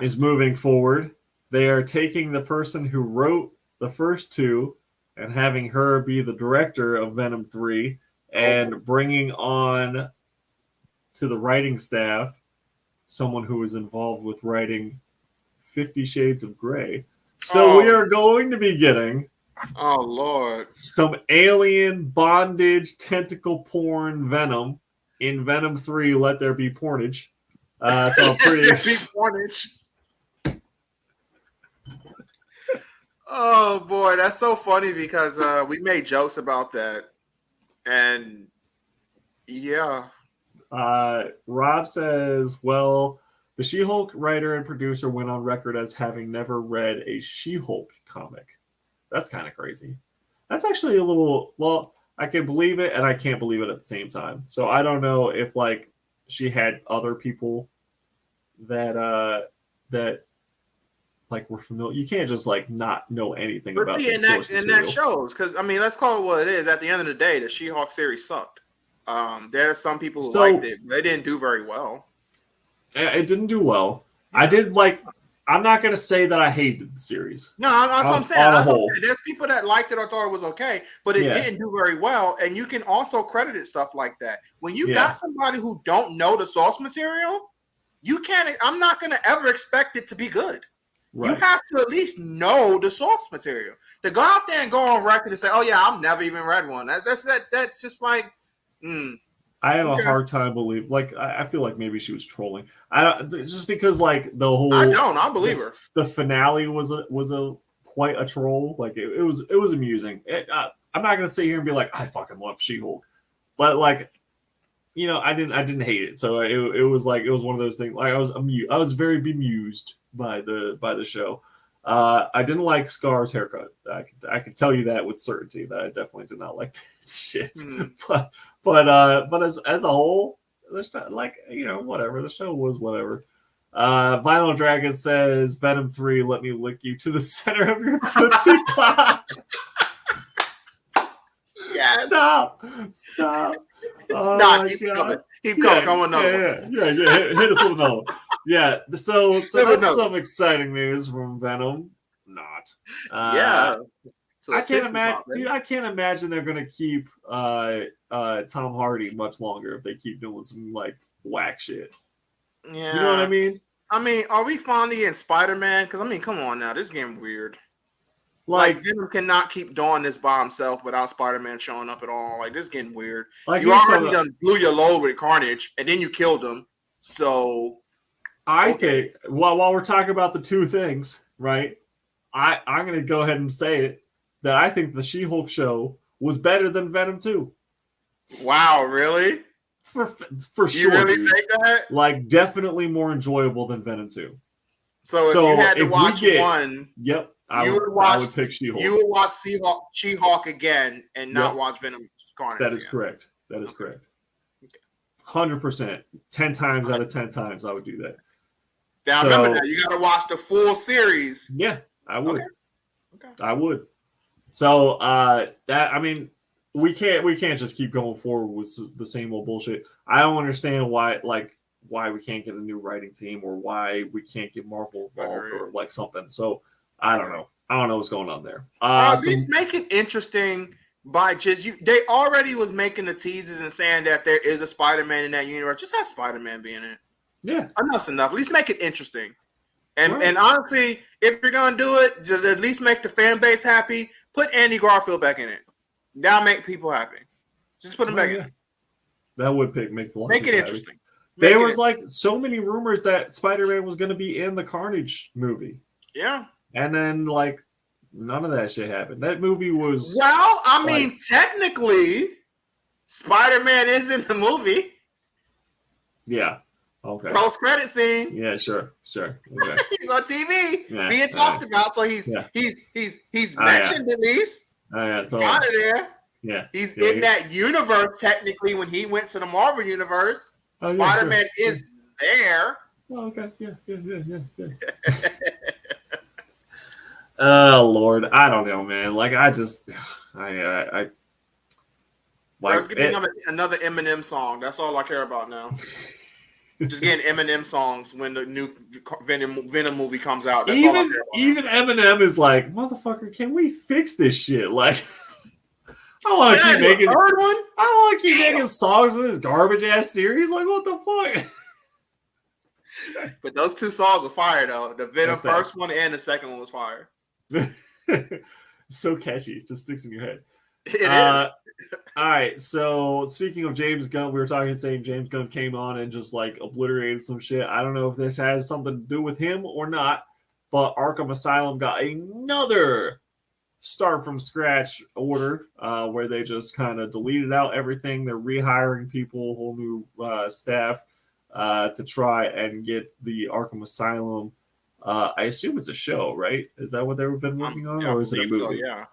is moving forward. They are taking the person who wrote the first two and having her be the director of Venom 3 and bringing on to the writing staff someone who was involved with writing 50 Shades of Grey. So we are going to be getting Lord, some alien bondage tentacle porn Venom in Venom 3, Let There Be Pornage. So I'm pretty pornage. Oh boy, that's so funny because we made jokes about that. And yeah. Rob says, well, the She-Hulk writer and producer went on record as having never read a She-Hulk comic. That's kind of crazy. That's actually a little, well, I can believe it and I can't believe it at the same time. So I don't know if like she had other people that like were familiar. You can't just like not know anything about the source material. And that shows because I mean, let's call it what it is. At the end of the day, the She-Hulk series sucked. There are some people who liked it. They didn't do very well. It didn't do well. I'm not going to say that I hated the series. No, that's what I'm saying. There's people that liked it or thought it was okay, but it didn't do very well. And you can also credit it stuff like that. When you got somebody who don't know the source material, you can't. I'm not going to ever expect it to be good. Right. You have to at least know the source material. To go out there and go on record and say, "Oh yeah, I've never even read one." That's just like. I have a hard time believing. Like, I feel like maybe she was trolling. I don't just because like the whole. I believe her. The finale was quite a troll. Like it was amusing. I'm not gonna sit here and be like I fucking love She-Hulk, but like, I didn't hate it. So it was one of those things. Like I was very bemused by the show. I didn't like Scar's haircut. I can tell you that with certainty that I definitely did not like that shit. But as a whole, whatever. The show was whatever. Vinyl Dragon says Venom 3, let me lick you to the center of your Tootsie Pop. Yes. Stop. Keep coming. Keep coming. Come on, another. Yeah. Hit us with another one. Yeah, so that's some exciting news from Venom. Not. So I can't imagine, dude. I can't imagine they're gonna keep Tom Hardy much longer if they keep doing some like whack shit. Yeah, you know what I mean? I mean, are we finally in Spider-Man? Because I mean, come on now, this is getting weird. Like Venom cannot keep doing this by himself without Spider-Man showing up at all. Like this is getting weird. Like you already done blew your load with Carnage, and then you killed him. So I think while we're talking about the two things, right? I'm going to go ahead and say it that I think the She-Hulk show was better than Venom 2. Wow, really? For You sure, really dude. think that? Like definitely more enjoyable than Venom 2. So if you So had to if we watch get, one, yep, you would I watch would pick you She-Hulk. would watch She-Hulk again and not Yep, watch Venom that Carnage is again. correct. That is Okay. correct. 100%. 10 times out of 10 100%. times I would do that. Now remember that you got to watch the full series. Yeah, I would. Okay. I would. So that, I mean, we can't just keep going forward with the same old bullshit. I don't understand why we can't get a new writing team, or why we can't get Marvel involved, or like something. So I don't know. I don't know what's going on there. At least make it interesting by they already was making the teases and saying that there is a Spider-Man in that universe. Just have Spider-Man be in it. Yeah. Enough's enough. At least make it interesting. And Right. and honestly, if you're gonna do it, just at least make the fan base happy. Put Andy Garfield back in it. That'll make people happy. Just put him back in. That would make the Make it interesting. There was like so many rumors that Spider-Man was going to be in the Carnage movie. Yeah. And then like none of that shit happened. That movie was technically, Spider-Man is in the movie. Yeah. Okay. Post-credit scene. Yeah, sure. Okay. He's on TV being talked about, so he's mentioned at least. So out of there. Yeah. He's in that universe technically when he went to the Marvel universe. Spider-Man is there. Oh, okay. Yeah. Oh Lord, I don't know, man. Like I just, I let's get another Eminem song. That's all I care about now. Just getting Eminem songs when the new Venom movie comes out. That's all I care about. Even Eminem is like, motherfucker, can we fix this shit? Like, I don't want to keep making. I don't want to keep making songs with this garbage ass series. Like, what the fuck? But those two songs were fire though. The Venom first one and the second one was fire. So catchy, just sticks in your head. It is. All right, so speaking of James Gunn, we were saying James Gunn came on and just like obliterated some shit. I don't know if this has something to do with him or not, but Arkham Asylum got another start from scratch order where they just kind of deleted out everything. They're rehiring people, whole new staff to try and get the Arkham Asylum. I assume it's a show, right? Is that what they've been working on, or is it a movie? So,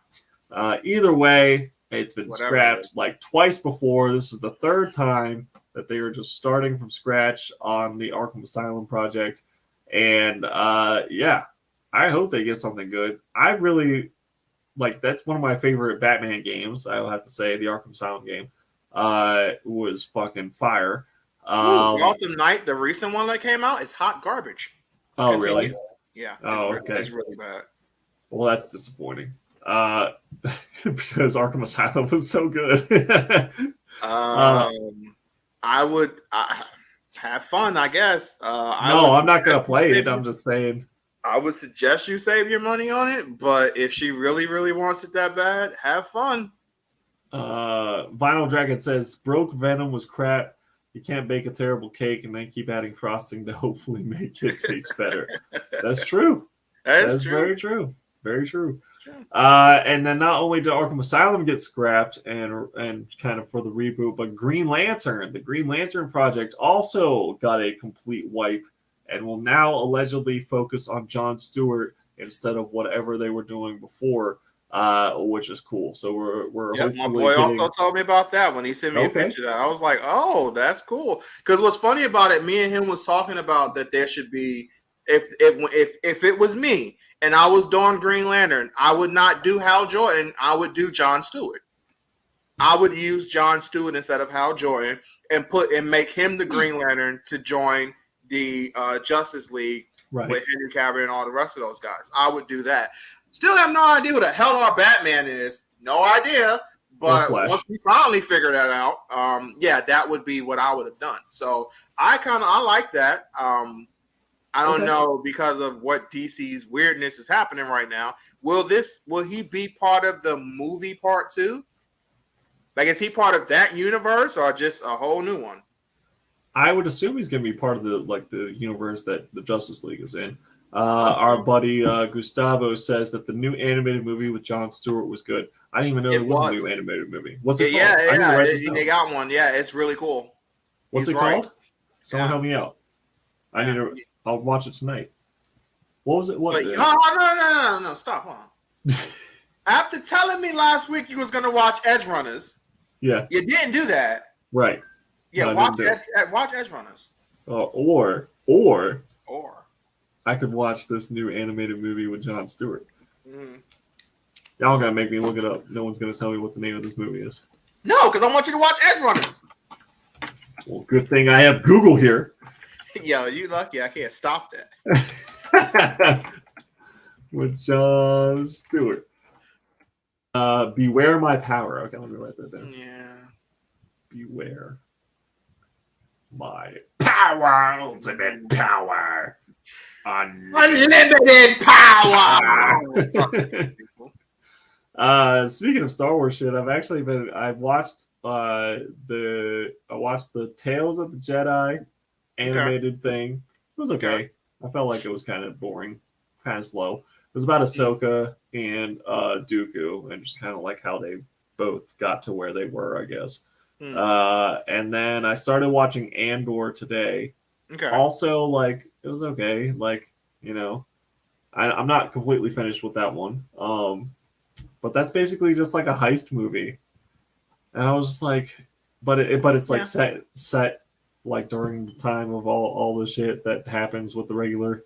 yeah. Either way, it's been scrapped like twice before. This is the third time that they are just starting from scratch on the Arkham Asylum project. And yeah, I hope they get something good. I really like, that's one of my favorite Batman games. I will have to say the Arkham Asylum game was fucking fire. Gotham Knight, the recent one that came out, is hot garbage. Oh, really? Yeah. Okay. It's really bad. Well, that's disappointing. Because Arkham Asylum was so good. I would have fun, I guess. I'm not going to play it. I'm just saying. I would suggest you save your money on it, but if she really, really wants it that bad, have fun. Vinyl Dragon says, broke Venom was crap. You can't bake a terrible cake and then keep adding frosting to hopefully make it taste better. That's true. That's true. Very true. Very true. And then not only did Arkham Asylum get scrapped and kind of for the reboot, but the Green Lantern project also got a complete wipe and will now allegedly focus on Jon Stewart instead of whatever they were doing before, which is cool. So we're my boy also told me about that when he sent me a picture of that. I was like, oh, that's cool. Because what's funny about it, me and him was talking about that there should be, if it was me and I was doing Green Lantern, I would not do Hal Jordan. I would do Jon Stewart. I would use Jon Stewart instead of Hal Jordan and make him the Green Lantern to join the Justice League with Henry Cavill and all the rest of those guys. I would do that. Still have no idea who the hell our Batman is. No idea. But once we finally figure that out, that would be what I would have done. So I like that. I don't know, because of what DC's weirdness is happening right now. Will he be part of the movie part 2? Like, is he part of that universe or just a whole new one? I would assume he's going to be part of the universe that the Justice League is in. Our buddy Gustavo says that the new animated movie with Jon Stewart was good. I didn't even know there was a new animated movie. What's it called? I need to write this down. They got one. Yeah, it's really cool. What's it called? Someone help me out. I need to. I'll watch it tonight. What was it? What? No, stop. Hold on. After telling me last week you was gonna watch Edge Runners, you didn't do that. Right. Yeah, watch Edge Runners. Or I could watch this new animated movie with Jon Stewart. Mm-hmm. Y'all gotta make me look it up. No one's gonna tell me what the name of this movie is. No, because I want you to watch Edge Runners. Well, good thing I have Google here. Yo, you lucky. I can't stop that. With Jon Stewart. Beware My Power. Okay, let me write that down. Yeah. Beware My Power. Ultimate Power. Unlimited power. Speaking of Star Wars shit, I watched the Tales of the Jedi animated thing. It was okay. I felt like it was kind of boring, kind of slow. It was about Ahsoka and Dooku, and just kind of like how they both got to where they were, I guess. And then I started watching Andor today. Okay. Also, like, it was okay. Like, you know, I'm not completely finished with that one. But that's basically just like a heist movie. And I was just like, but it's like set like during the time of all the shit that happens with the regular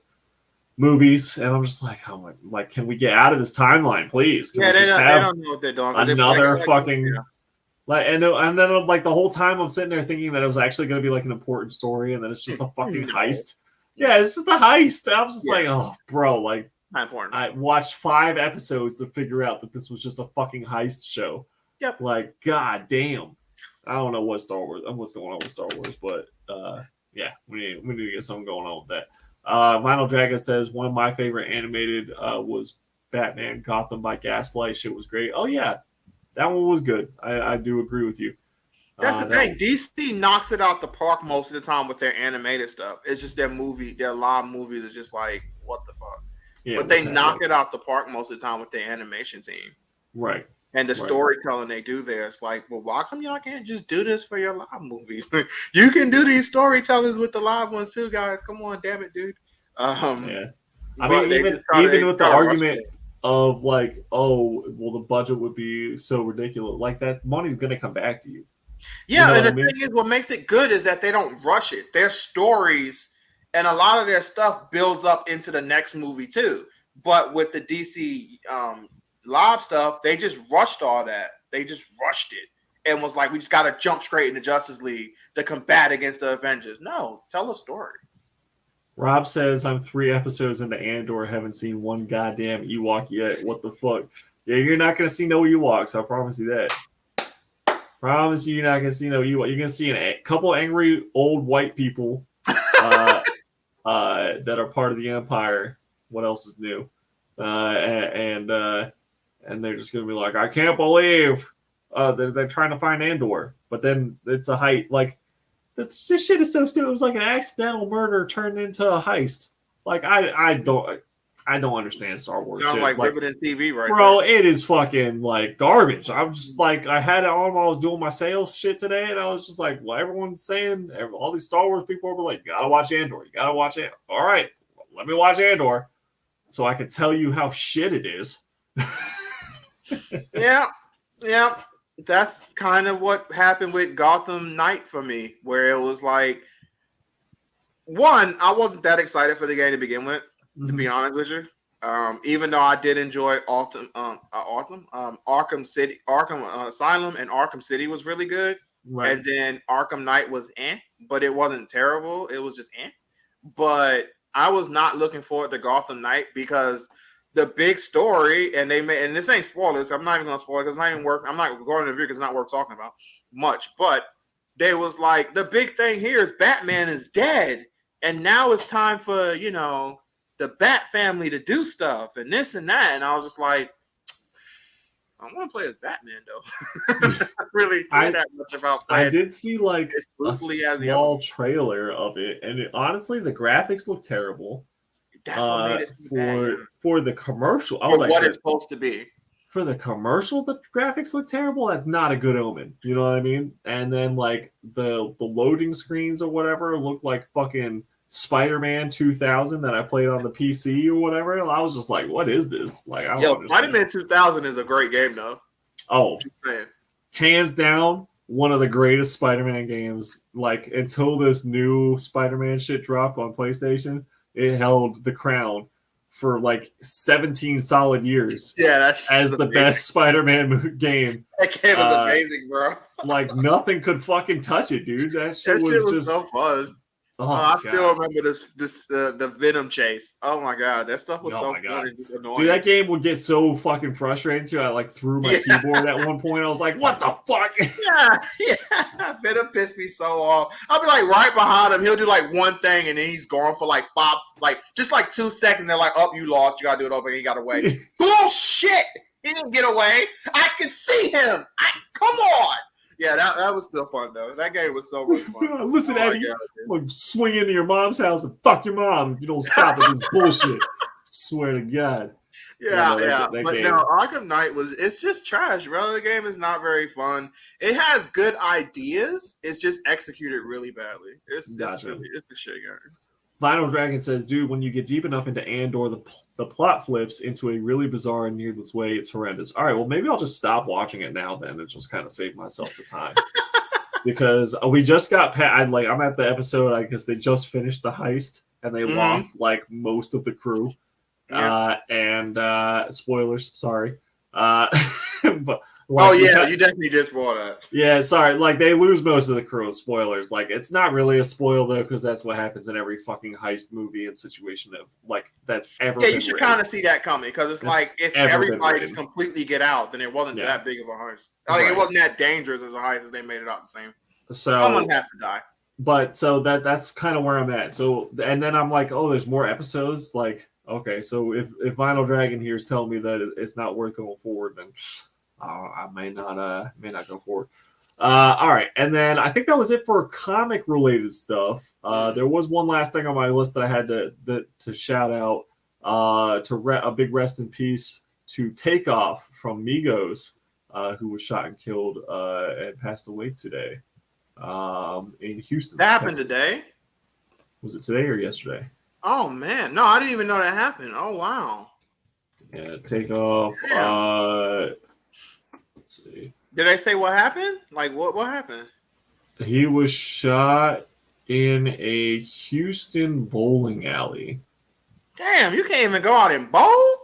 movies. And I'm just like, oh my, like, can we get out of this timeline, please? Can they don't know what they're doing. Another fucking. Like, and then like the whole time I'm sitting there thinking that it was actually going to be like an important story, and then it's just a fucking heist. Yeah, it's just a heist. And I was just like, oh, bro, like, not important. I watched 5 episodes to figure out that this was just a fucking heist show. Yep. Like, god damn. I don't know what's going on with Star Wars, but yeah, we need to get something going on with that. Vinyl Dragon says one of my favorite animated was Batman Gotham by Gaslight. Shit was great. Oh yeah. That one was good. I do agree with you. That's the thing. DC knocks it out the park most of the time with their animated stuff. It's just their live movies are just like, what the fuck? Yeah, but they knock it out the park most of the time with their animation team. Right. And the storytelling they do there, it's like, well, why come y'all can't just do this for your live movies? You can do these storytellings with the live ones too, guys. Come on, damn it, dude. Yeah. I mean, even with the argument of like, oh, well, the budget would be so ridiculous. Like, that money's going to come back to you. Yeah, and the thing is, what makes it good is that they don't rush it. Their stories and a lot of their stuff builds up into the next movie too. But with the DC live stuff, they just rushed all that. They just rushed it and was like, we just got to jump straight into Justice League to combat against the Avengers. No, tell a story. Rob says, I'm 3 episodes into Andor, haven't seen one goddamn Ewok yet. What the fuck? Yeah, you're not going to see no Ewoks. I promise you that. Promise you, you're not going to see no Ewok. You're going to see a couple angry old white people that are part of the Empire. What else is new? And they're just going to be like, I can't believe they're trying to find Andor. But then it's a height, like, this shit is so stupid. It was like an accidental murder turned into a heist. Like, I don't understand Star Wars. Sounds like riveting TV, right? Bro, it is fucking like garbage. I'm just like, I had it on while I was doing my sales shit today, and I was just like, well, everyone's saying, all these Star Wars people were like, you gotta watch Andor. You gotta watch Andor. All right, let me watch Andor so I can tell you how shit it is. Yeah. That's kind of what happened with Gotham Knight for me, where it was like, one, I wasn't that excited for the game to begin with, to be honest with you. Even though I did enjoy Arkham Asylum and Arkham City was really good. Right. And then Arkham Knight was but it wasn't terrible. It was just But I was not looking forward to Gotham Knight because the big story, and this ain't spoilers. I'm not even gonna spoil it because it's not even worth. I'm not going to review because it's not worth talking about much. But they was like, the big thing here is Batman is dead, and now it's time for the Bat family to do stuff and this and that. And I was just like, I want to play as Batman though. Really care that much about. I did see like a small trailer of it, and honestly, the graphics look terrible. That's what made it so bad, for the commercial. I was like, what it's supposed to be. For the commercial, the graphics look terrible. That's not a good omen. You know what I mean? And then like the loading screens or whatever look like fucking Spider-Man 2000 that I played on the PC or whatever. I was just like, what is this? Like, I don't understand. Spider-Man 2000 is a great game though. Oh, hands down, one of the greatest Spider-Man games. Like, until this new Spider-Man shit dropped on PlayStation, it held the crown for like 17 solid years. Yeah, that's as the best Spider-Man game. That game was amazing, bro. Like, nothing could fucking touch it, dude. That shit was just so fun. Oh, I still remember the Venom chase. Oh my god, that stuff was so fun and annoying. Dude, that game would get so fucking frustrating too. I like threw my keyboard at one point. I was like, "What the fuck?" Yeah. Venom pissed me so off. I'll be like right behind him. He'll do like one thing and then he's gone for like just 2 seconds. They're like, "Oh, you lost. You gotta do it over." And he got away. Bullshit. He didn't get away. I can see him. Come on. Yeah, that was still fun though. That game was so much fun. Listen, Eddie, I'm gonna swing into your mom's house and fuck your mom if you don't stop with this bullshit. Swear to God. Yeah. But no, Arkham Knight it's just trash, bro. The game is not very fun. It has good ideas. It's just executed really badly. It's a shit game. Vinyl Dragon says, dude, when you get deep enough into Andor, the plot flips into a really bizarre and needless way. It's horrendous. All right, well, maybe I'll just stop watching it now then and just kind of save myself the time. Because we just got I'm at the episode, I guess they just finished the heist and they lost like most of the crew. And spoilers, sorry. But you definitely did spoil that. Yeah, sorry. Like, they lose most of the crew. Spoilers. Like, it's not really a spoil though, because that's what happens in every fucking heist movie and situation of like that's ever. Yeah, you should kind of see that coming because it's like if everybody just completely get out, then it wasn't that big of a heist. Like it wasn't that dangerous as a heist as they made it out the same. So someone has to die. But so that's kind of where I'm at. So and then I'm like, oh, there's more episodes. Like, okay, so if Vinyl Dragon here is telling me that it's not worth going forward, then I may not go forward. All right, and then I think that was it for comic related stuff. There was one last thing on my list that I had to shout out. A big rest in peace to Takeoff from Migos, who was shot and killed and passed away today in Houston. That happened today? Was it today or yesterday? Oh man, no, I didn't even know that happened. Oh wow. Yeah, Takeoff. Let's see. Did they say what happened? Like what happened? He was shot in a Houston bowling alley. Damn, you can't even go out and bowl?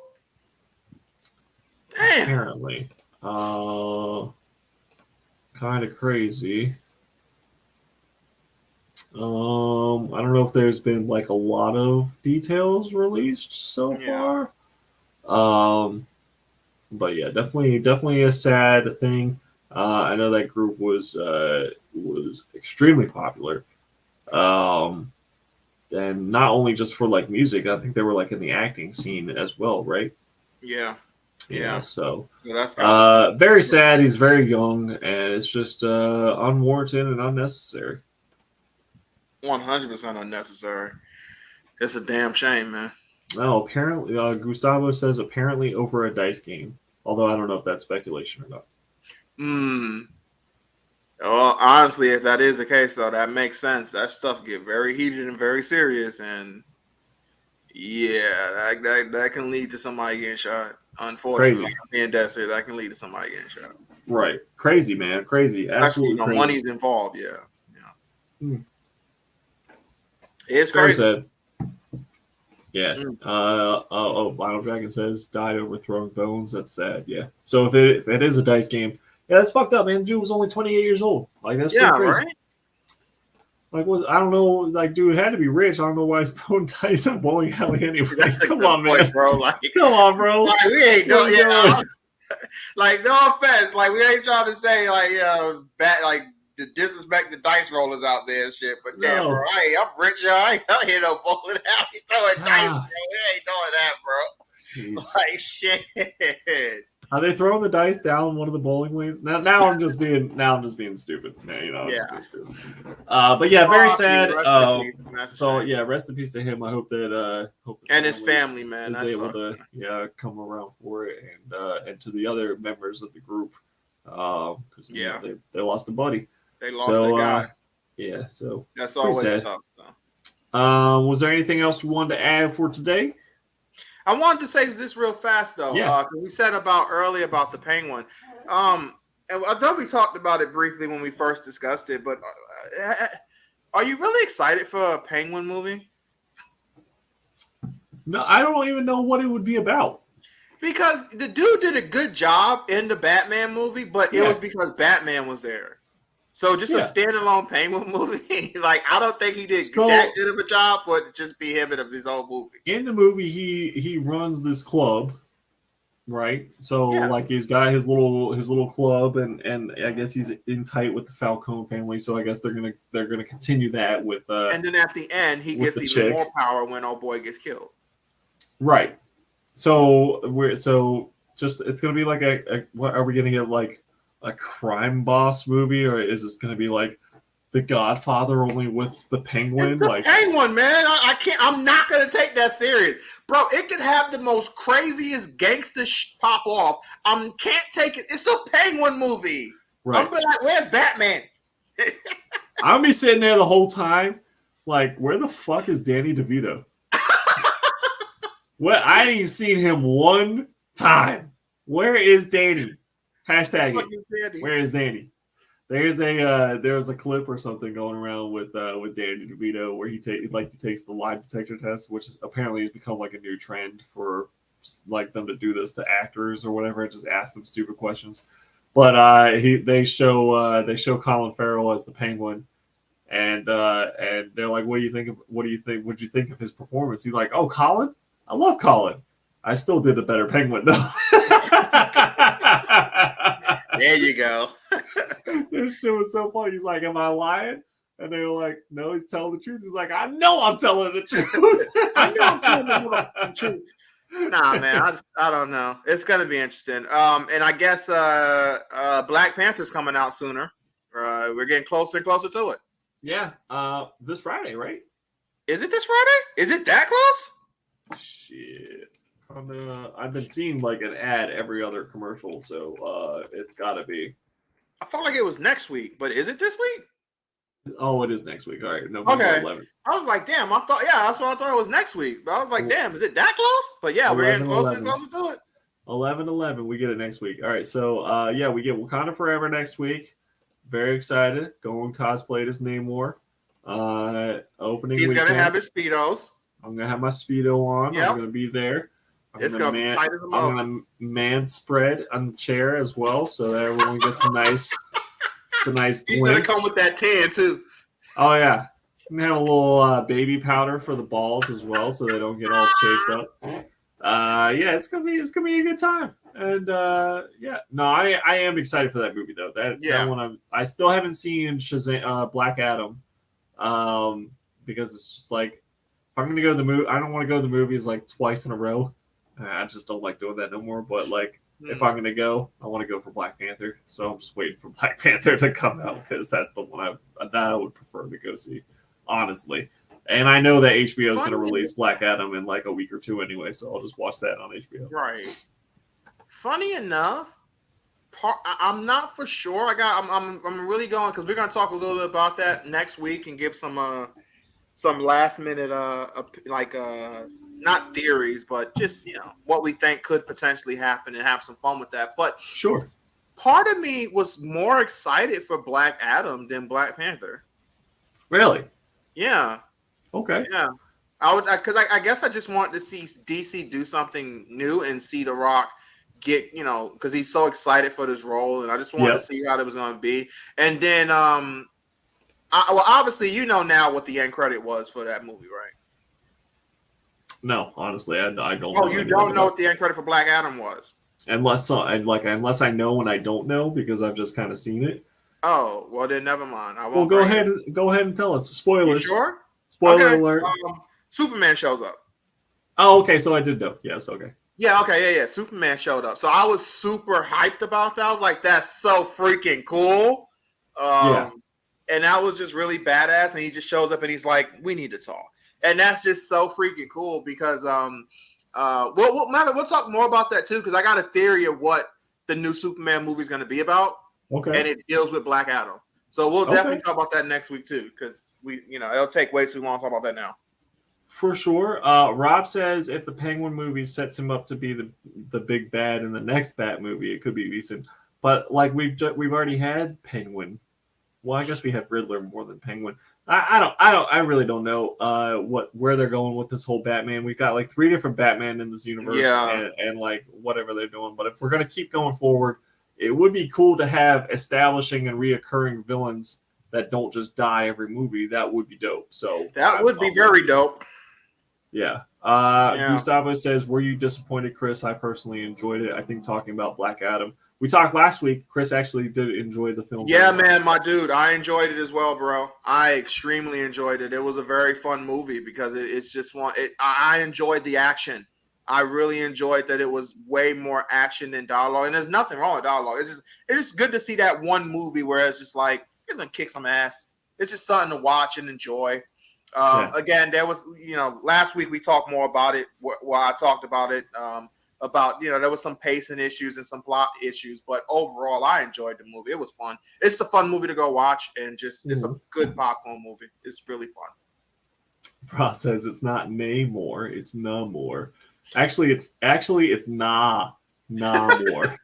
Damn. Apparently. Kind of crazy. I don't know if there's been like a lot of details released so far. But yeah, definitely a sad thing. I know that group was extremely popular. And not only just for like music, I think they were like in the acting scene as well, right? Yeah. So that's very sad. He's very young, and it's just unwarranted and unnecessary. 100% unnecessary. It's a damn shame, man. No, apparently, Gustavo says apparently over a dice game. Although I don't know if that's speculation or not. Well, honestly, if that is the case, though, that makes sense. That stuff get very heated and very serious, and yeah, that can lead to somebody getting shot. Unfortunately, being dead serious, that can lead to somebody getting shot. Right, crazy, man, crazy. Absolutely, crazy. Money's involved. Yeah. It's crazy. Sad. Yeah. Vinyl Dragon says died over throwing bones. That's sad. Yeah. So if it is a dice game, yeah, that's fucked up, man. The dude was only 28 years old. Like that's pretty crazy. Right? Like I don't know. Like dude had to be rich. I don't know why he's throwing dice in a bowling alley anyway. Come on, man, bro. Like, come on, bro. Like, we ain't doing like no offense. Like we ain't trying to say like to disrespect the dice rollers out there and shit, but damn, bro, I'm rich, y'all. I ain't hit no bowling alley throwing dice, bro. We ain't doing that, bro. Jeez. Like shit. Are they throwing the dice down one of the bowling lanes? Now I'm just being stupid. Man, I'm just being stupid. But yeah, very sad. So yeah, rest in peace to him. I hope that and his family, man, is able to come around for it, and to the other members of the group, because they lost a buddy. They lost their guy. Yeah, so that's always sad. tough. Was there anything else you wanted to add for today? I wanted to say this real fast though, because we said earlier about the Penguin. And I thought we talked about it briefly when we first discussed it, but are you really excited for a Penguin movie? No, I don't even know what it would be about. Because the dude did a good job in the Batman movie, but it was because Batman was there. So just a standalone Penguin movie, like I don't think he did that good of a job for it to just be him in his own movie. In the movie, he runs this club, right? So like he's got his little club, and I guess he's in tight with the Falcone family. So I guess they're gonna continue that with. And then at the end, he gets even more power when old boy gets killed. Right. So it's gonna be like what are we gonna get, like a crime boss movie, or is this going to be like The Godfather only with the Penguin? Like Penguin, man, I can't. I'm not going to take that serious, bro. It could have the most craziest gangster pop off. I can't take it. It's a Penguin movie. Right. I'm like, where's Batman? I'll be sitting there the whole time, like, where the fuck is Danny DeVito? What? I ain't seen him one time. Where is Danny? Hashtag it. Where is Danny? There's a clip or something going around with Danny DeVito where he takes the lie detector test, which apparently has become like a new trend for like them to do this to actors or whatever, just ask them stupid questions. But they show Colin Farrell as the Penguin, and they're like, what do you think? What'd you think of his performance? He's like, oh, Colin, I love Colin. I still did a better Penguin though. There you go. This shit was so funny. He's like, am I lying? And they were like, no, he's telling the truth. He's like, I know I'm telling the truth. I know I'm telling the truth. Nah, man, I don't know. It's gonna be interesting. And I guess Black Panther's coming out sooner. We're getting closer and closer to it. Yeah. This Friday, right? Is it this Friday? Is it that close? Shit. I've been seeing like an ad every other commercial, so it's got to be. I felt like it was next week, but is it this week? Oh, it is next week. All right, November 11th. I was like, damn, that's what I thought it was next week. But I was like, damn, is it that close? But yeah, we're getting closer and closer to it. 11/11, we get it next week. All right, so we get Wakanda Forever next week. Very excited. Going cosplay as Namor. Opening. He's gonna have his Speedos. I'm gonna have my Speedo on. Yep. I'm gonna be there. It's gonna be tight as a I'm gonna man spread on the chair as well, so that everyone gets a nice glimpse. He's gonna come with that tan too. Oh yeah, I'm gonna have a little baby powder for the balls as well, so they don't get all chafed up. It's gonna be a good time, and I am excited for that movie though. That one I still haven't seen Shazam, Black Adam, because it's just like if I'm gonna go to the movie, I don't want to go to the movies like twice in a row. I just don't like doing that no more. But like, if I'm gonna go, I want to go for Black Panther. So I'm just waiting for Black Panther to come out because that's the one I would prefer to go see, honestly. And I know that HBO is gonna release Black Adam in like a week or two anyway, so I'll just watch that on HBO. Right. Funny enough, I'm not for sure. I'm really going because we're gonna talk a little bit about that next week and give some last minute not theories, but just what we think could potentially happen and have some fun with that. But sure, part of me was more excited for Black Adam than Black Panther. Really? Yeah. Okay. Yeah. I guess I just wanted to see DC do something new and see The Rock get because he's so excited for this role, and I just wanted to see how it was going to be. And then obviously now what the end credit was for that movie, right? No, honestly, I don't. Oh, you don't know what the end credit for Black Adam was? Unless I know and I don't know because I've just kind of seen it. Oh, well then never mind. I won't. Well, go ahead and tell us. Spoilers. You sure? Spoiler alert. Superman shows up. Oh, okay. So I did know. Yes. Okay. Yeah, okay, yeah. Superman showed up. So I was super hyped about that. I was like, that's so freaking cool. Yeah. And that was just really badass. And he just shows up and he's like, we need to talk. And that's just so freaking cool because we'll talk more about that too, because I got a theory of what the new Superman movie is going to be about. Okay. And it deals with Black Adam. So we'll definitely talk about that next week too, because it'll take way too long to talk about that now. For sure. Rob says if the Penguin movie sets him up to be the big bad in the next Bat movie, it could be decent. But like we've already had Penguin. Well, I guess we have Riddler more than Penguin. I really don't know where they're going with this whole Batman. We've got like 3 different Batman in this universe, and like whatever they're doing. But if we're gonna keep going forward, it would be cool to have establishing and reoccurring villains that don't just die every movie. That would be dope. So that would be very dope. Yeah. Gustavo says, were you disappointed, Chris? I personally enjoyed it. I think talking about Black Adam. We talked last week. Chris actually did enjoy the film. Yeah, man, my dude. I enjoyed it as well, bro. I extremely enjoyed it. It was a very fun movie because it's just I enjoyed the action. I really enjoyed that it was way more action than dialogue. And there's nothing wrong with dialogue. It's just good to see that one movie where it's just like, it's going to kick some ass. It's just something to watch and enjoy. Again, there was, last week we talked more about it. While I talked about it, about there was some pacing issues and some plot issues, but overall, I enjoyed the movie. It was fun. It's a fun movie to go watch, and just it's a good popcorn movie. It's really fun. Ross says it's not Namor, it's Namor. Actually, it's Namor. Namor.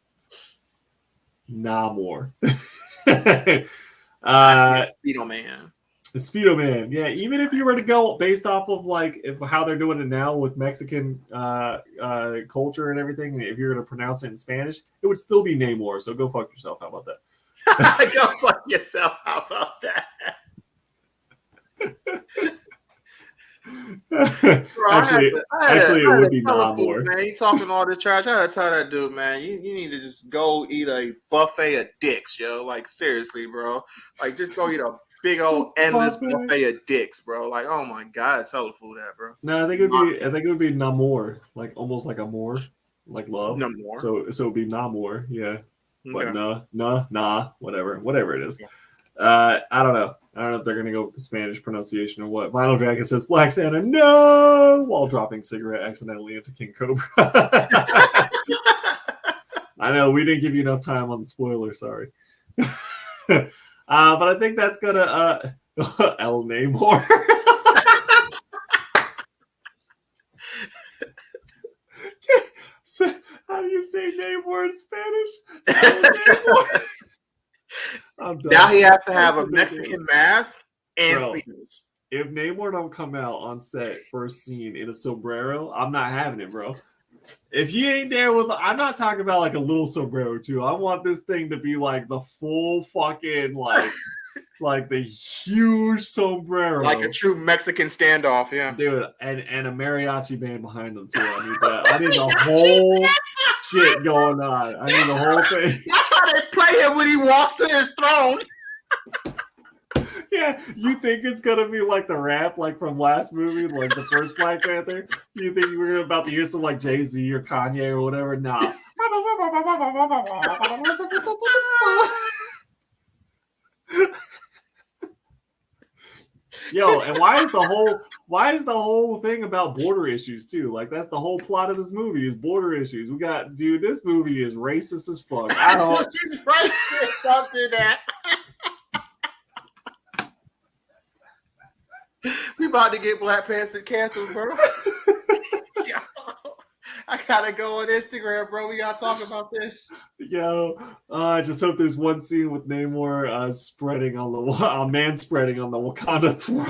Speedo Man. The Speedo Man, yeah. Even if you were to go based off of like how they're doing it now with Mexican culture and everything, if you're going to pronounce it in Spanish, it would still be Namor. So go fuck yourself. How about that? Go fuck yourself. How about that? Bro, actually, it would be Namor. Man, you talking all this trash? I gotta tell that dude, man, you need to just go eat a buffet of dicks, yo. Like seriously, bro. Like just go eat a big old endless buffet of dicks, bro. Like, oh my god, tell the fool that, bro. No, I think it would be Namor, like almost like Amor, like love. Namor. So it would be Namor, yeah. But whatever it is. Yeah. I don't know. I don't know if they're gonna go with the Spanish pronunciation or what. Vinyl Dragon says Black Santa, no, while dropping cigarette accidentally into King Cobra. I know we didn't give you enough time on the spoiler. Sorry. But I think that's gonna El Namor. So, how do you say Namor in Spanish? El Namor. Now he has to have a Mexican mask and speedos. If Namor don't come out on set for a scene in a sombrero, I'm not having it, bro. If he ain't there with, I'm not talking about like a little sombrero too. I want this thing to be like the full fucking like the huge sombrero, like a true Mexican standoff, yeah, dude, and a mariachi band behind him too. I need that. I need the whole shit going on. I need the whole thing. That's how they play him when he walks to his throne. Yeah, you think it's gonna be like the rap, like from last movie, like the first Black Panther? You think we're about to hear some like Jay-Z or Kanye or whatever? Nah. Yo, and why is the whole thing about border issues too? Like that's the whole plot of this movie is border issues. We got, dude, this movie is racist as fuck. I don't racist. Don't do that. We about to get Black Panther canceled, bro. I gotta go on Instagram, bro. We gotta talk about this. Yo, I just hope there's one scene with Namor spreading on the man spreading on the Wakanda throne.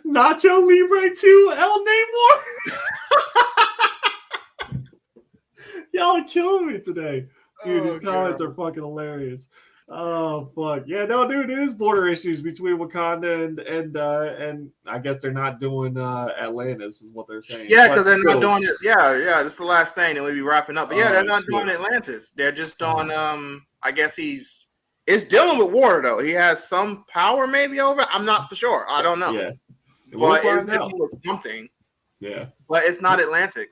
Nacho Libre 2, El Namor. Y'all are killing me today, dude. These comments are fucking hilarious. Oh fuck yeah, no, dude, it is border issues between Wakanda and I guess they're not doing Atlantis is what they're saying. Yeah, because they're not doing it. Yeah, this is the last thing, and we'll be wrapping up. But yeah, they're not doing Atlantis. They're just doing. I guess it's dealing with water though. He has some power maybe over. I'm not for sure. I don't know. Yeah, We'll but it's find dealing out. with something. Yeah. But it's not Atlantic.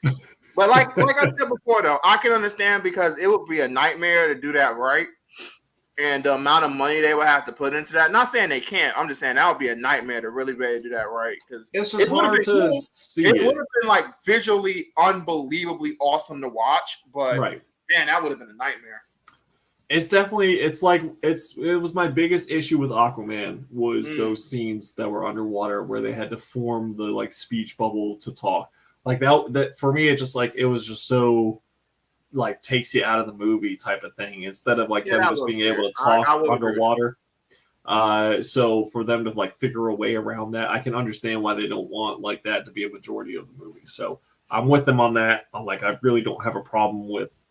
But like I said before, though, I can understand because it would be a nightmare to do that right. And the amount of money they would have to put into that. Not saying they can't. I'm just saying that would be a nightmare to really be able to do that right. Because it's just hard to see it would have been like visually unbelievably awesome to watch. But right. man, that would have been a nightmare. It's definitely it was my biggest issue with Aquaman was those scenes that were underwater where they had to form the like speech bubble to talk. Like that for me, it was just so like takes you out of the movie type of thing instead of like them just being able to talk underwater. So for them to like figure a way around that, I can understand why they don't want like that to be a majority of the movie. So I'm with them on that. I really don't have a problem with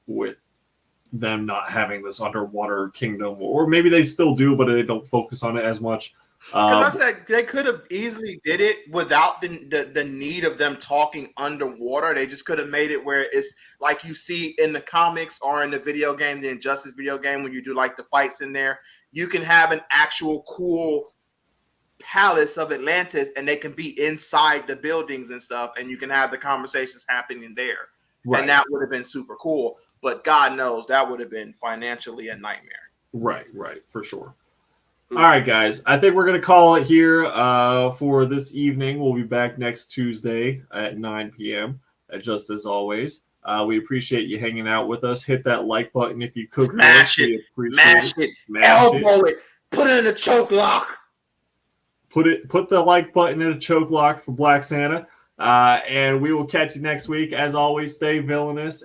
them not having this underwater kingdom, or maybe they still do, but they don't focus on it as much. Because I said they could have easily did it without the need of them talking underwater. They just could have made it where it's like you see in the comics or in the video game, the Injustice video game, when you do like the fights in there, you can have an actual cool palace of Atlantis and they can be inside the buildings and stuff, and you can have the conversations happening there. Right. And that would have been super cool. But God knows that would have been financially a nightmare. Right, for sure. All right, guys. I think we're going to call it here for this evening. We'll be back next Tuesday at 9 p.m. Just as always. We appreciate you hanging out with us. Hit that like button if you could. Smash it. Elbow it. Put it in a choke lock. Put the like button in a choke lock for Black Santa. And we will catch you next week. As always, stay villainous.